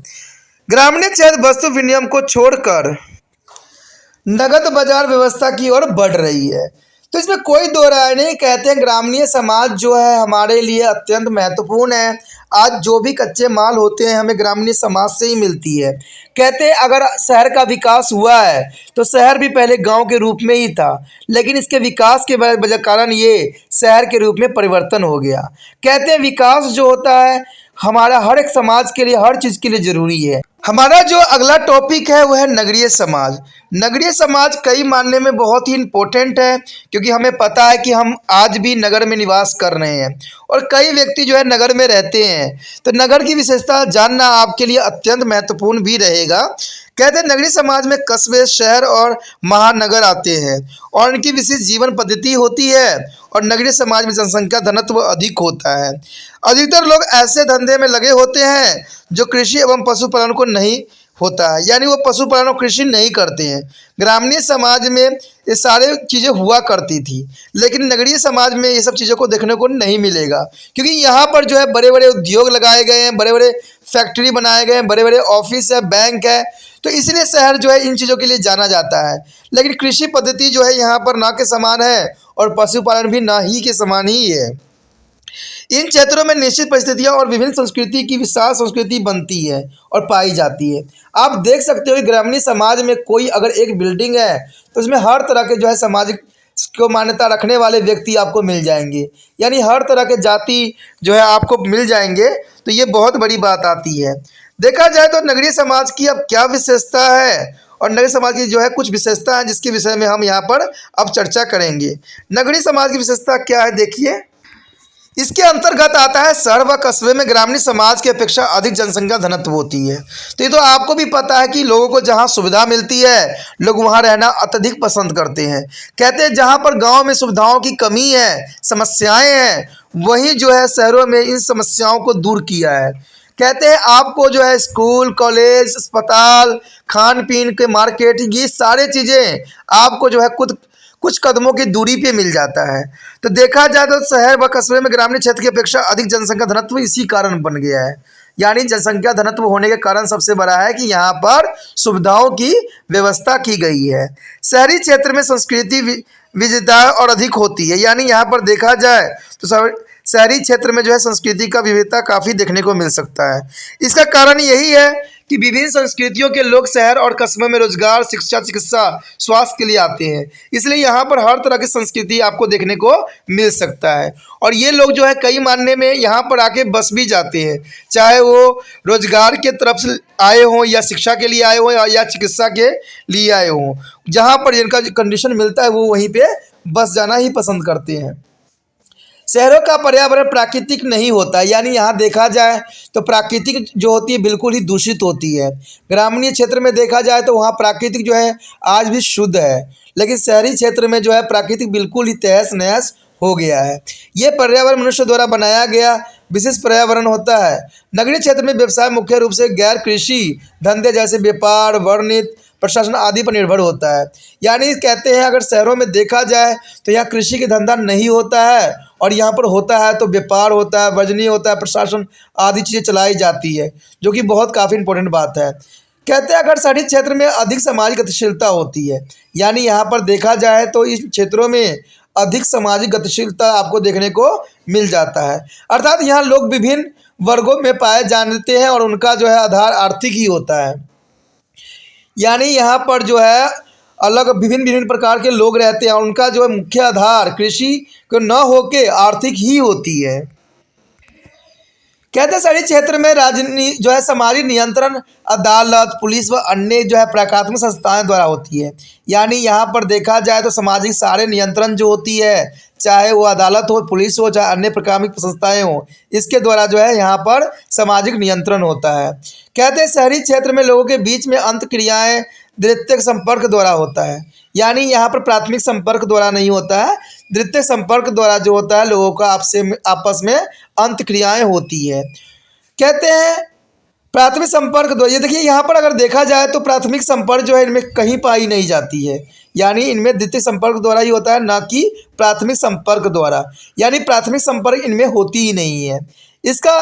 ग्रामीण क्षेत्र वस्तु विनिमय को छोड़कर नगद बाजार व्यवस्था की ओर बढ़ रही है। तो इसमें कोई दो राय नहीं, कहते हैं ग्रामीण समाज जो है हमारे लिए अत्यंत महत्वपूर्ण है। आज जो भी कच्चे माल होते हैं हमें ग्रामीण समाज से ही मिलती है। कहते हैं अगर शहर का विकास हुआ है तो शहर भी पहले गांव के रूप में ही था, लेकिन इसके विकास के वजह कारण ये शहर के रूप में परिवर्तन हो गया। कहते हैं विकास जो होता है हमारा हर एक समाज के लिए, हर चीज़ के लिए ज़रूरी है। हमारा जो अगला टॉपिक है वह है नगरीय समाज। नगरीय समाज कई मानने में बहुत ही इम्पोर्टेंट है, क्योंकि हमें पता है कि हम आज भी नगर में निवास कर रहे हैं और कई व्यक्ति जो है नगर में रहते हैं, तो नगर की विशेषता जानना आपके लिए अत्यंत महत्वपूर्ण भी रहेगा। कहते हैं नगरीय समाज में कस्बे, शहर और महानगर आते हैं और इनकी विशेष जीवन पद्धति होती है, और नगरीय समाज में जनसंख्या घनत्व अधिक होता है। अधिकतर लोग ऐसे धंधे में लगे होते हैं जो कृषि एवं पशुपालन को नहीं होता है, यानी वो पशुपालन और कृषि नहीं करते हैं। ग्रामीण समाज में ये सारे चीज़ें हुआ करती थी, लेकिन नगरीय समाज में ये सब चीज़ों को देखने को नहीं मिलेगा, क्योंकि यहाँ पर जो है बड़े बड़े उद्योग लगाए गए हैं, बड़े बड़े फैक्ट्री बनाए गए हैं, बड़े बड़े ऑफिस है, बैंक है, तो इसलिए शहर जो है इन चीज़ों के लिए जाना जाता है। लेकिन कृषि पद्धति जो है यहाँ पर ना के समान है और पशुपालन भी ना ही के समान ही है। इन क्षेत्रों में निश्चित परिस्थितियां और विभिन्न संस्कृति की विशाल संस्कृति बनती है और पाई जाती है। आप देख सकते हो कि ग्रामीण समाज में कोई अगर एक बिल्डिंग है तो उसमें हर तरह के जो है सामाजिक को मान्यता रखने वाले व्यक्ति आपको मिल जाएंगे, यानी हर तरह के जाति जो है आपको मिल जाएंगे। तो ये बहुत बड़ी बात आती है। देखा जाए तो नगरीय समाज की अब क्या विशेषता है और नगरीय समाज की जो है कुछ विशेषता है जिसके विषय में हम यहाँ पर अब चर्चा करेंगे। नगरीय समाज की विशेषता क्या है, देखिए। इसके अंतर्गत आता है शहर व कस्बे में ग्रामीण समाज की अपेक्षा अधिक जनसंख्या घनत्व होती है। तो ये तो आपको भी पता है कि लोगों को जहाँ सुविधा मिलती है लोग वहाँ रहना अत्यधिक पसंद करते हैं। कहते हैं जहाँ पर गांव में सुविधाओं की कमी है, समस्याएं हैं, वहीं जो है शहरों में इन समस्याओं को दूर किया है। कहते हैं आपको जो है स्कूल, कॉलेज, अस्पताल, खान पीन के मार्केट, ये सारे चीज़ें आपको जो है कुछ कदमों की दूरी पे मिल जाता है। तो देखा जाए तो शहर व कस्बे में ग्रामीण क्षेत्र की अपेक्षा अधिक जनसंख्या घनत्व इसी कारण बन गया है, यानी जनसंख्या घनत्व होने के कारण सबसे बड़ा है कि यहाँ पर सुविधाओं की व्यवस्था की गई है। शहरी क्षेत्र में संस्कृति विविधता और अधिक होती है, यानी यहाँ पर देखा जाए तो शहरी क्षेत्र में जो है संस्कृति का विविधता काफ़ी देखने को मिल सकता है। इसका कारण यही है कि विभिन्न संस्कृतियों के लोग शहर और कस्बों में रोजगार, शिक्षा, चिकित्सा, स्वास्थ्य के लिए आते हैं, इसलिए यहाँ पर हर तरह की संस्कृति आपको देखने को मिल सकता है। और ये लोग जो है कई मायने में यहाँ पर आके बस भी जाते हैं, चाहे वो रोजगार के तरफ से आए हों या शिक्षा के लिए आए हों या चिकित्सा के लिए आए हों, जहाँ पर जिनका कंडीशन मिलता है वो वहीं पर बस जाना ही पसंद करते हैं। शहरों का पर्यावरण प्राकृतिक नहीं होता, यानी यहाँ देखा जाए तो प्राकृतिक जो होती है बिल्कुल ही दूषित होती है। ग्रामीण क्षेत्र में देखा जाए तो वहाँ प्राकृतिक जो है आज भी शुद्ध है, लेकिन शहरी क्षेत्र में जो है प्राकृतिक बिल्कुल ही तहस नहस हो गया है। ये पर्यावरण मनुष्य द्वारा बनाया गया विशेष पर्यावरण होता है। नगरीय क्षेत्र में व्यवसाय मुख्य रूप से गैर कृषि धंधे जैसे व्यापार, वाणिज्य, प्रशासन आदि पर निर्भर होता है। यानी कहते हैं अगर शहरों में देखा जाए तो यहाँ कृषि के धंधा नहीं होता है, और यहाँ पर होता है तो व्यापार होता है, वजनी होता है, प्रशासन आदि चीज़ें चलाई जाती है, जो कि बहुत काफ़ी इंपॉर्टेंट बात है। कहते हैं अगर शहरी क्षेत्र में अधिक सामाजिक गतिशीलता होती है, यानी यहाँ पर देखा जाए तो इस क्षेत्रों में अधिक सामाजिक गतिशीलता आपको देखने को मिल जाता है। अर्थात यहाँ लोग विभिन्न वर्गों में पाए जाते हैं और उनका जो है आधार आर्थिक ही होता है, यानी यहाँ पर जो है अलग विभिन्न प्रकार के लोग रहते हैं और उनका जो है मुख्य आधार कृषि को न होके आर्थिक ही होती है। कहते हैं शहरी क्षेत्र में जो है सामाजिक नियंत्रण अदालत, पुलिस व अन्य जो है प्रशासनिक संस्थाएं द्वारा होती है। यानी यहाँ पर देखा जाए तो सामाजिक सारे नियंत्रण जो होती है, चाहे वो अदालत हो, पुलिस हो, चाहे अन्य प्रशासनिक संस्थाएं हो, इसके द्वारा जो है यहाँ पर सामाजिक नियंत्रण होता है। कहते हैं शहरी क्षेत्र में लोगों के बीच में अंतक्रियाएँ द्वितीयक संपर्क द्वारा होता है, यानी यहाँ पर प्राथमिक संपर्क द्वारा नहीं होता है, द्वितीयक संपर्क द्वारा जो होता है लोगों का आपस में अंतक्रियाएँ होती है। कहते हैं प्राथमिक संपर्क दो, ये देखिए यहाँ पर अगर देखा जाए तो प्राथमिक संपर्क जो है इनमें कहीं पाई नहीं जाती है, यानी इनमें द्वितीय संपर्क द्वारा ही होता है, ना कि प्राथमिक संपर्क द्वारा, यानी प्राथमिक संपर्क इनमें होती ही नहीं है। इसका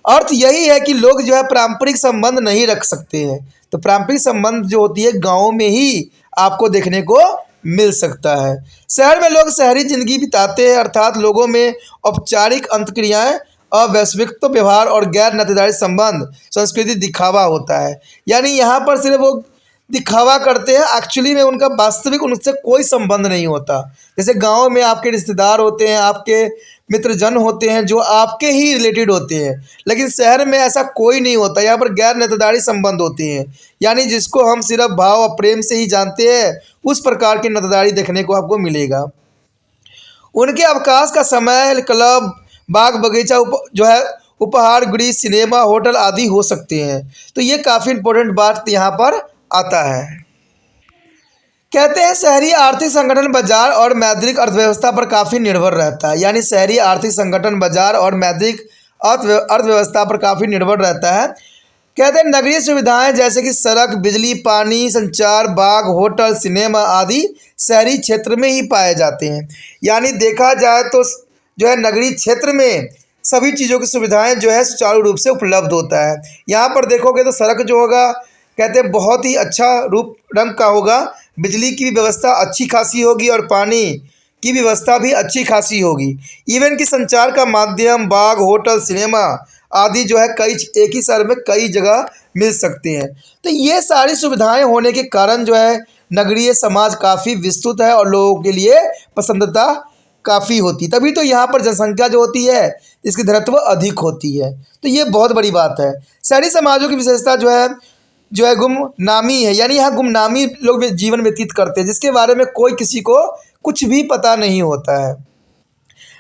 अर्थ यही है कि लोग जो है पारंपरिक संबंध नहीं रख सकते हैं। तो पारंपरिक संबंध जो होती है गाँव में ही आपको देखने को मिल सकता है। शहर में लोग शहरी जिंदगी बिताते हैं, अर्थात लोगों में औपचारिक अंतक्रियाएं, अवैश्विकत्व व्यवहार और गैर नातेदारी संबंध संस्कृति दिखावा होता है, यानी यहाँ पर सिर्फ वो दिखावा करते हैं, एक्चुअली में उनका वास्तविक उनसे कोई संबंध नहीं होता। जैसे गांव में आपके रिश्तेदार होते हैं, आपके मित्रजन होते हैं जो आपके ही रिलेटेड होते हैं, लेकिन शहर में ऐसा कोई नहीं होता। यहाँ पर गैर नातेदारी संबंध होते हैं, यानी जिसको हम सिर्फ भाव और प्रेम से ही जानते हैं, उस प्रकार की नातेदारी देखने को आपको मिलेगा। उनके अवकाश का समय क्लब, बाग बगीचा, जो है उपहार गृह, सिनेमा, होटल आदि हो सकते हैं। तो ये काफ़ी इंपॉर्टेंट बात यहाँ पर आता है। कहते हैं शहरी आर्थिक संगठन बाजार और मौद्रिक अर्थव्यवस्था पर काफ़ी निर्भर रहता है, यानी शहरी आर्थिक संगठन बाजार और मौद्रिक अर्थव्यवस्था पर काफ़ी निर्भर रहता है। कहते हैं नगरीय सुविधाएं जैसे कि सड़क, बिजली, पानी, संचार, बाग, होटल, सिनेमा आदि शहरी क्षेत्र में ही पाए जाते हैं, यानी देखा जाए तो जो है नगरीय क्षेत्र में सभी चीज़ों की सुविधाएं जो है सुचारू रूप से उपलब्ध होता है। यहाँ पर देखोगे तो सड़क जो होगा कहते हैं बहुत ही अच्छा रूप रंग का होगा, बिजली की भी व्यवस्था अच्छी खासी होगी और पानी की व्यवस्था भी अच्छी खासी होगी। इवन कि संचार का माध्यम, बाग, होटल, सिनेमा आदि जो है कई एक ही शहर में कई जगह मिल सकते हैं। तो ये सारी सुविधाएं होने के कारण जो है नगरीय समाज काफ़ी विस्तृत है और लोगों के लिए पसंदीदा काफ़ी होती, तभी तो यहाँ पर जनसंख्या जो होती है इसकी घनत्व अधिक होती है। तो ये बहुत बड़ी बात है। शहरी समाजों की विशेषता जो है गुमनामी है, यानी यहाँ गुमनामी लोग जीवन व्यतीत करते हैं, जिसके बारे में कोई किसी को कुछ भी पता नहीं होता है।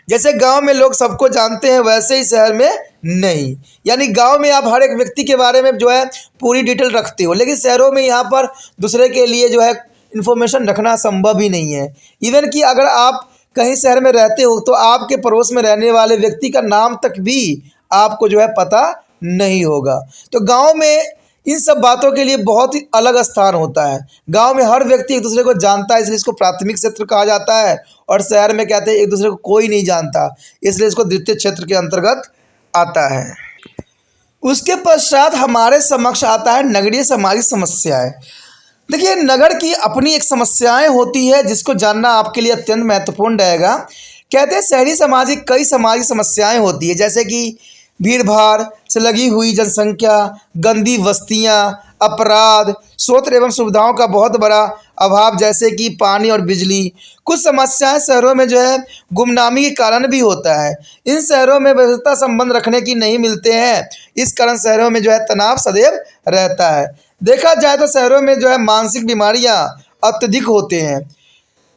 जैसे गांव में लोग सबको जानते हैं वैसे ही शहर में नहीं, यानी गांव में आप हर एक व्यक्ति के बारे में जो है पूरी डिटेल रखते हो, लेकिन शहरों में यहाँ पर दूसरे के लिए जो है इन्फॉर्मेशन रखना संभव ही नहीं है। इवन कि अगर आप कहीं शहर में रहते हो तो आपके पड़ोस में रहने वाले व्यक्ति का नाम तक भी आपको जो है पता नहीं होगा। तो गांव में इन सब बातों के लिए बहुत ही अलग स्थान होता है। गांव में हर व्यक्ति एक दूसरे को जानता है, इसलिए इसको प्राथमिक क्षेत्र कहा जाता है, और शहर में कहते हैं एक दूसरे को कोई नहीं जानता, इसलिए इसको द्वितीय क्षेत्र के अंतर्गत आता है। उसके पश्चात हमारे समक्ष आता है नगरीय सामाजिक समस्याएं। देखिए नगर की अपनी एक समस्याएं होती है जिसको जानना आपके लिए अत्यंत महत्वपूर्ण रहेगा। कहते हैं शहरी सामाजिक कई सामाजिक समस्याएं होती है, जैसे कि भीड़ भाड़ से लगी हुई जनसंख्या, गंदी बस्तियां, अपराध, स्रोत एवं सुविधाओं का बहुत बड़ा अभाव जैसे कि पानी और बिजली। कुछ समस्याएं शहरों में जो है गुमनामी के कारण भी होता है। इन शहरों में व्यवस्था संबंध रखने की नहीं मिलते हैं, इस कारण शहरों में जो है तनाव सदैव रहता है। देखा जाए तो शहरों में जो है मानसिक बीमारियां अत्यधिक होते हैं।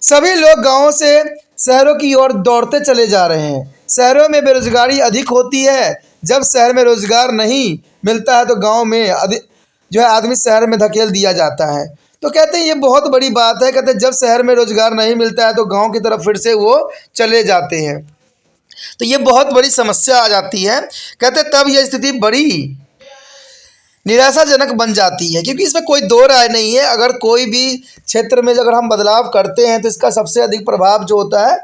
सभी लोग गाँवों से शहरों की ओर दौड़ते चले जा रहे हैं। शहरों में बेरोजगारी अधिक होती है। जब शहर में रोजगार नहीं मिलता है तो गांव में जो है आदमी शहर में धकेल दिया जाता है। तो कहते हैं ये बहुत बड़ी बात है। कहते हैं जब शहर में रोजगार नहीं मिलता है तो गांव की तरफ फिर से वो चले जाते हैं। तो ये बहुत बड़ी समस्या आ जाती है। कहते हैं तब यह स्थिति बड़ी निराशाजनक बन जाती है, क्योंकि इसमें कोई दो राय नहीं है। अगर कोई भी क्षेत्र में अगर हम बदलाव करते हैं तो इसका सबसे अधिक प्रभाव जो होता है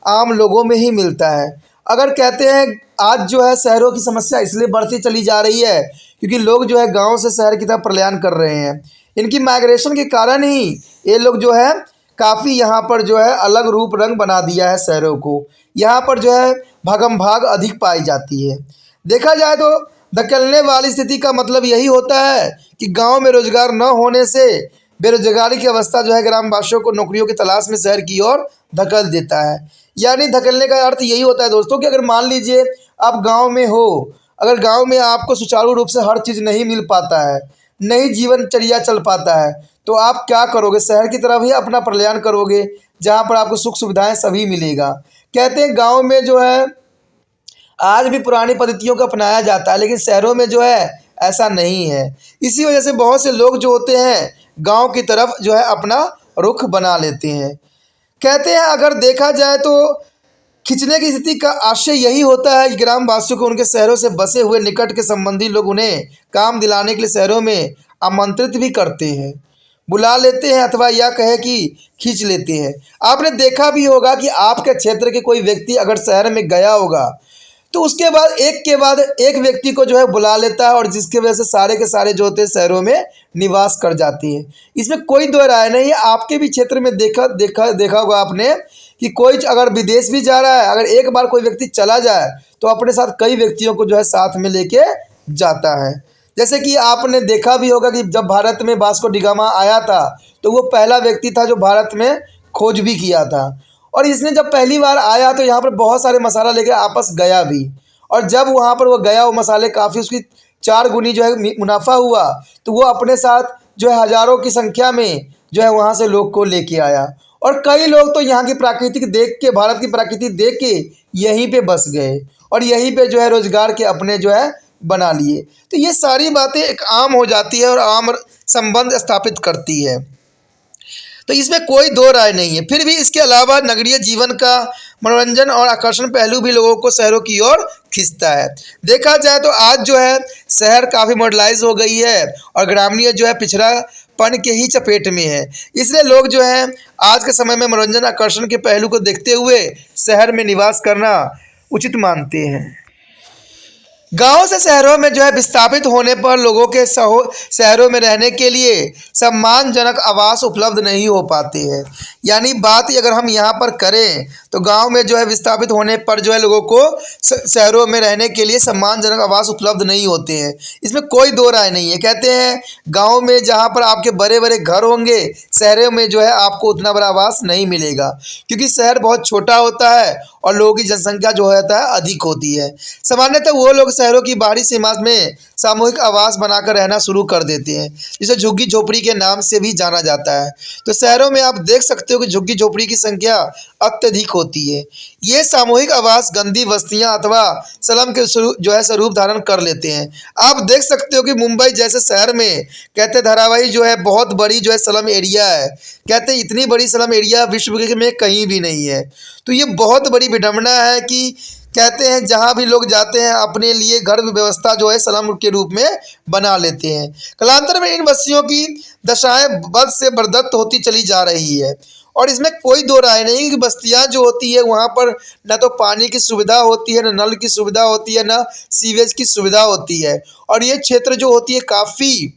आम लोगों में ही मिलता है। अगर कहते हैं आज जो है शहरों की समस्या इसलिए बढ़ती चली जा रही है क्योंकि लोग जो है गांव से शहर की तरफ पलायन कर रहे हैं। इनकी माइग्रेशन के कारण ही ये लोग जो है काफ़ी यहाँ पर जो है अलग रूप रंग बना दिया है शहरों को। यहाँ पर जो है भागम भाग अधिक पाई जाती है। देखा जाए तो धकेलने वाली स्थिति का मतलब यही होता है कि गांव में रोजगार न होने से बेरोजगारी की अवस्था जो है ग्रामवासियों को नौकरियों की तलाश में शहर की ओर धकेल देता है। यानी धकेलने का अर्थ यही होता है दोस्तों कि अगर मान लीजिए आप गांव में हो, अगर गांव में आपको सुचारू रूप से हर चीज़ नहीं मिल पाता है, नहीं जीवनचर्या चल पाता है, तो आप क्या करोगे? शहर की तरफ ही अपना पलायन करोगे जहाँ पर आपको सुख सुविधाएं सभी मिलेगा। कहते हैं गाँव में जो है आज भी पुरानी पद्धतियों को अपनाया जाता है, लेकिन शहरों में जो है ऐसा नहीं है। इसी वजह से बहुत से लोग जो होते हैं गांव की तरफ जो है अपना रुख बना लेते हैं। कहते हैं अगर देखा जाए तो खींचने की स्थिति का आशय यही होता है कि ग्रामवासियों को उनके शहरों से बसे हुए निकट के संबंधी लोग उन्हें काम दिलाने के लिए शहरों में आमंत्रित भी करते हैं, बुला लेते हैं अथवा यह कहे कि खींच लेते हैं। आपने देखा भी होगा कि आपके क्षेत्र के कोई व्यक्ति अगर शहर में गया होगा तो उसके बाद एक व्यक्ति को जो है बुला लेता है और जिसकी वजह से सारे के सारे जो होते हैं शहरों में निवास कर जाती है। इसमें कोई दो राय नहीं है। आपके भी क्षेत्र में देखा होगा आपने कि कोई अगर विदेश भी जा रहा है, अगर एक बार कोई व्यक्ति चला जाए तो अपने साथ कई व्यक्तियों को जो है साथ में लेके जाता है। जैसे कि आपने देखा भी होगा कि जब भारत में वास्को डी गामा आया था तो वो पहला व्यक्ति था जो भारत में खोज भी किया था, और इसने जब पहली बार आया तो यहाँ पर बहुत सारे मसाला लेकर आपस गया भी, और जब वहाँ पर वो गया वो मसाले काफ़ी उसकी 4 गुनी जो है मुनाफा हुआ, तो वो अपने साथ जो है हज़ारों की संख्या में जो है वहाँ से लोग को लेके आया, और कई लोग तो यहाँ की प्राकृतिक देख के, भारत की प्रकृति देख के यहीं पे बस गए और यहीं पे जो है रोजगार के अपने जो है बना लिए। तो ये सारी बातें एक आम हो जाती है और आम संबंध स्थापित करती है, तो इसमें कोई दो राय नहीं है। फिर भी इसके अलावा नगरीय जीवन का मनोरंजन और आकर्षण पहलू भी लोगों को शहरों की ओर खींचता है। देखा जाए तो आज जो है शहर काफ़ी मॉडर्नाइज हो गई है और ग्रामीण जो है पिछड़ापन के ही चपेट में है। इसलिए लोग जो है आज के समय में मनोरंजन आकर्षण के पहलू को देखते हुए शहर में निवास करना उचित मानते हैं। गाँव से शहरों में जो है विस्थापित होने पर लोगों के शहरों में रहने के लिए सम्मानजनक आवास उपलब्ध नहीं हो पाते हैं। यानी बात अगर हम यहाँ पर करें तो गांव में जो है विस्थापित होने पर जो है लोगों को शहरों में रहने के लिए सम्मानजनक आवास उपलब्ध नहीं होते हैं। इसमें कोई दो राय नहीं है। कहते हैं गाँव में जहाँ पर आपके बड़े बड़े घर होंगे, शहरों में जो है आपको उतना बड़ा आवास नहीं मिलेगा, क्योंकि शहर बहुत छोटा होता है और लोगों की जनसंख्या जो होता है अधिक होती है। सामान्यतः वो लोग शहरों की बाहरी सीमा में सामूहिक आवास बनाकर रहना शुरू कर देते हैं, जिसे झुग्गी झोपड़ी के नाम से भी जाना जाता है। तो शहरों में आप देख सकते हो कि झुग्गी झोपड़ी की संख्या अत्यधिक होती है। ये सामूहिक आवास गंदी बस्तियां अथवा स्लम के जो है स्वरूप धारण कर लेते हैं। आप देख सकते हो कि मुंबई जैसे शहर में कहते धारावाही जो है बहुत बड़ी जो है स्लम एरिया है। कहते हैं इतनी बड़ी स्लम एरिया विश्व में कहीं भी नहीं है। तो ये बहुत बड़ी विडंबना है कि कहते हैं जहाँ भी लोग जाते हैं अपने लिए घर व्यवस्था जो है स्लम के रूप में बना लेते हैं। कालांतर में इन बस्तियों की दशाएं बद से बदतर होती चली जा रही है, और इसमें कोई दो राय नहीं कि बस्तियां जो होती है वहाँ पर न तो पानी की सुविधा होती है, न नल की सुविधा होती है, न सीवेज की सुविधा होती है, और ये क्षेत्र जो होती है काफ़ी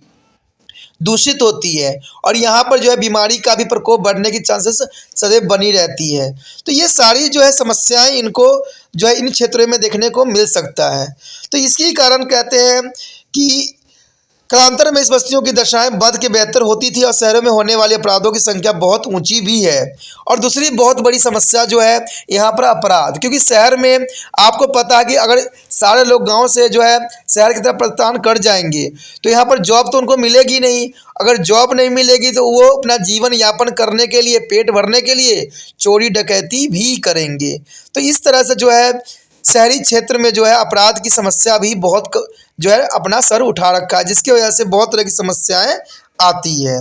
दूषित होती है, और यहाँ पर जो है बीमारी का भी प्रकोप बढ़ने की चांसेस सदैव बनी रहती है। तो ये सारी जो है समस्याएं इनको जो है इन क्षेत्रों में देखने को मिल सकता है। तो इसके कारण कहते हैं कि कालांतर में इस बस्तियों की दशाएं बद के बेहतर होती थी और शहरों में होने वाले अपराधों की संख्या बहुत ऊंची भी है। और दूसरी बहुत बड़ी समस्या जो है यहाँ पर अपराध, क्योंकि शहर में आपको पता है कि अगर सारे लोग गांव से जो है शहर की तरफ प्रस्थान कर जाएंगे तो यहाँ पर जॉब तो उनको मिलेगी नहीं। अगर जॉब नहीं मिलेगी तो वो अपना जीवन यापन करने के लिए, पेट भरने के लिए चोरी डकैती भी करेंगे। तो इस तरह से जो है शहरी क्षेत्र में जो है अपराध की समस्या भी बहुत जो है अपना सर उठा रखा है, जिसकी वजह से बहुत तरह की समस्याएं आती है।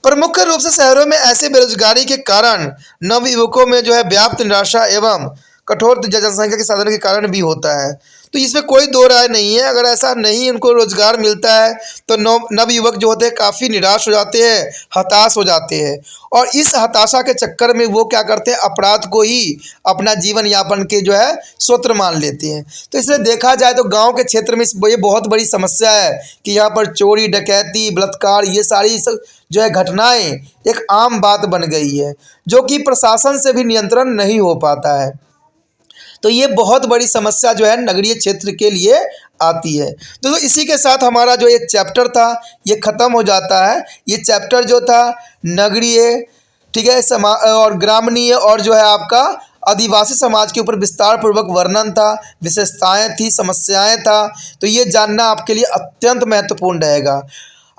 पर मुख्य रूप से शहरों में ऐसे बेरोजगारी के कारण नवयुवकों में जो है व्याप्त निराशा एवं कठोर जनसंख्या के साधन के कारण भी होता है। तो इसमें कोई दो राय नहीं है। अगर ऐसा नहीं उनको रोजगार मिलता है तो नवयुवक जो होते हैं काफ़ी निराश हो जाते हैं, हताश हो जाते हैं, और इस हताशा के चक्कर में वो क्या करते हैं, अपराध को ही अपना जीवन यापन के जो है सूत्र मान लेते हैं। तो इसलिए देखा जाए तो गांव के क्षेत्र में ये बहुत बड़ी समस्या है कि यहाँ पर चोरी डकैती बलात्कार ये सारी जो है घटनाएं एक आम बात बन गई है, जो कि प्रशासन से भी नियंत्रण नहीं हो पाता है। तो ये बहुत बड़ी समस्या जो है नगरीय क्षेत्र के लिए आती है। तो इसी के साथ हमारा जो एक चैप्टर था ये ख़त्म हो जाता है। ये चैप्टर जो था नगरीय, ठीक है, और ग्रामीण और जो है आपका आदिवासी समाज के ऊपर विस्तार पूर्वक वर्णन था, विशेषताएं थी, समस्याएं था। तो ये जानना आपके लिए अत्यंत महत्वपूर्ण रहेगा।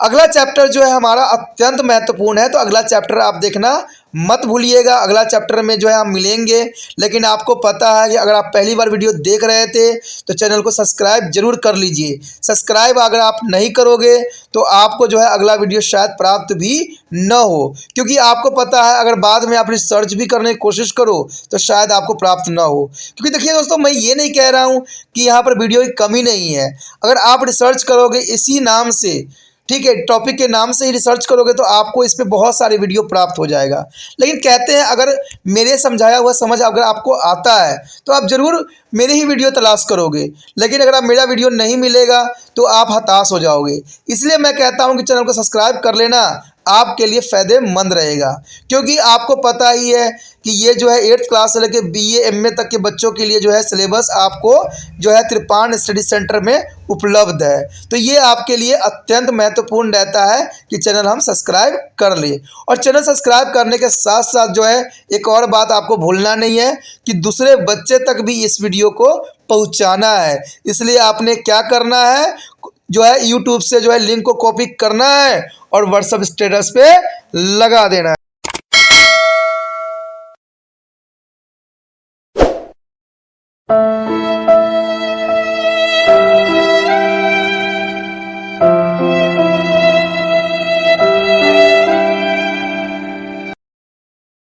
अगला चैप्टर जो है हमारा अत्यंत महत्वपूर्ण है, तो अगला चैप्टर आप देखना मत भूलिएगा। अगला चैप्टर में जो है हम मिलेंगे, लेकिन आपको पता है कि अगर आप पहली बार वीडियो देख रहे थे तो चैनल को सब्सक्राइब जरूर कर लीजिए। सब्सक्राइब अगर आप नहीं करोगे तो आपको जो है अगला वीडियो शायद प्राप्त भी न हो, क्योंकि आपको पता है अगर बाद में आप रिसर्च भी करने की कोशिश करो तो शायद आपको प्राप्त न हो। क्योंकि देखिए दोस्तों, मैं ये नहीं कह रहा हूँ कि यहाँ पर वीडियो की कमी नहीं है। अगर आप रिसर्च करोगे इसी नाम से, ठीक है, टॉपिक के नाम से ही रिसर्च करोगे तो आपको इस पे बहुत सारे वीडियो प्राप्त हो जाएगा। लेकिन कहते हैं अगर मेरे समझाया हुआ समझ अगर आपको आता है तो आप ज़रूर मेरे ही वीडियो तलाश करोगे, लेकिन अगर आप मेरा वीडियो नहीं मिलेगा तो आप हताश हो जाओगे। इसलिए मैं कहता हूं कि चैनल को सब्सक्राइब कर लेना, आपके लिए फ़ायदेमंद रहेगा। क्योंकि आपको पता ही है कि ये जो है 8th क्लास से लेकर BA MA तक के बच्चों के लिए जो है सिलेबस आपको जो है त्रिपाण स्टडी सेंटर में उपलब्ध है। तो ये आपके लिए अत्यंत महत्वपूर्ण रहता है कि चैनल हम सब्सक्राइब कर लें। और चैनल सब्सक्राइब करने के साथ साथ जो है एक और बात आपको भूलना नहीं है कि दूसरे बच्चे तक भी इस वीडियो को पहुंचाना है। इसलिए आपने क्या करना है, जो है यूट्यूब से जो है लिंक को कॉपी करना है और व्हाट्सएप स्टेटस पे लगा देना है।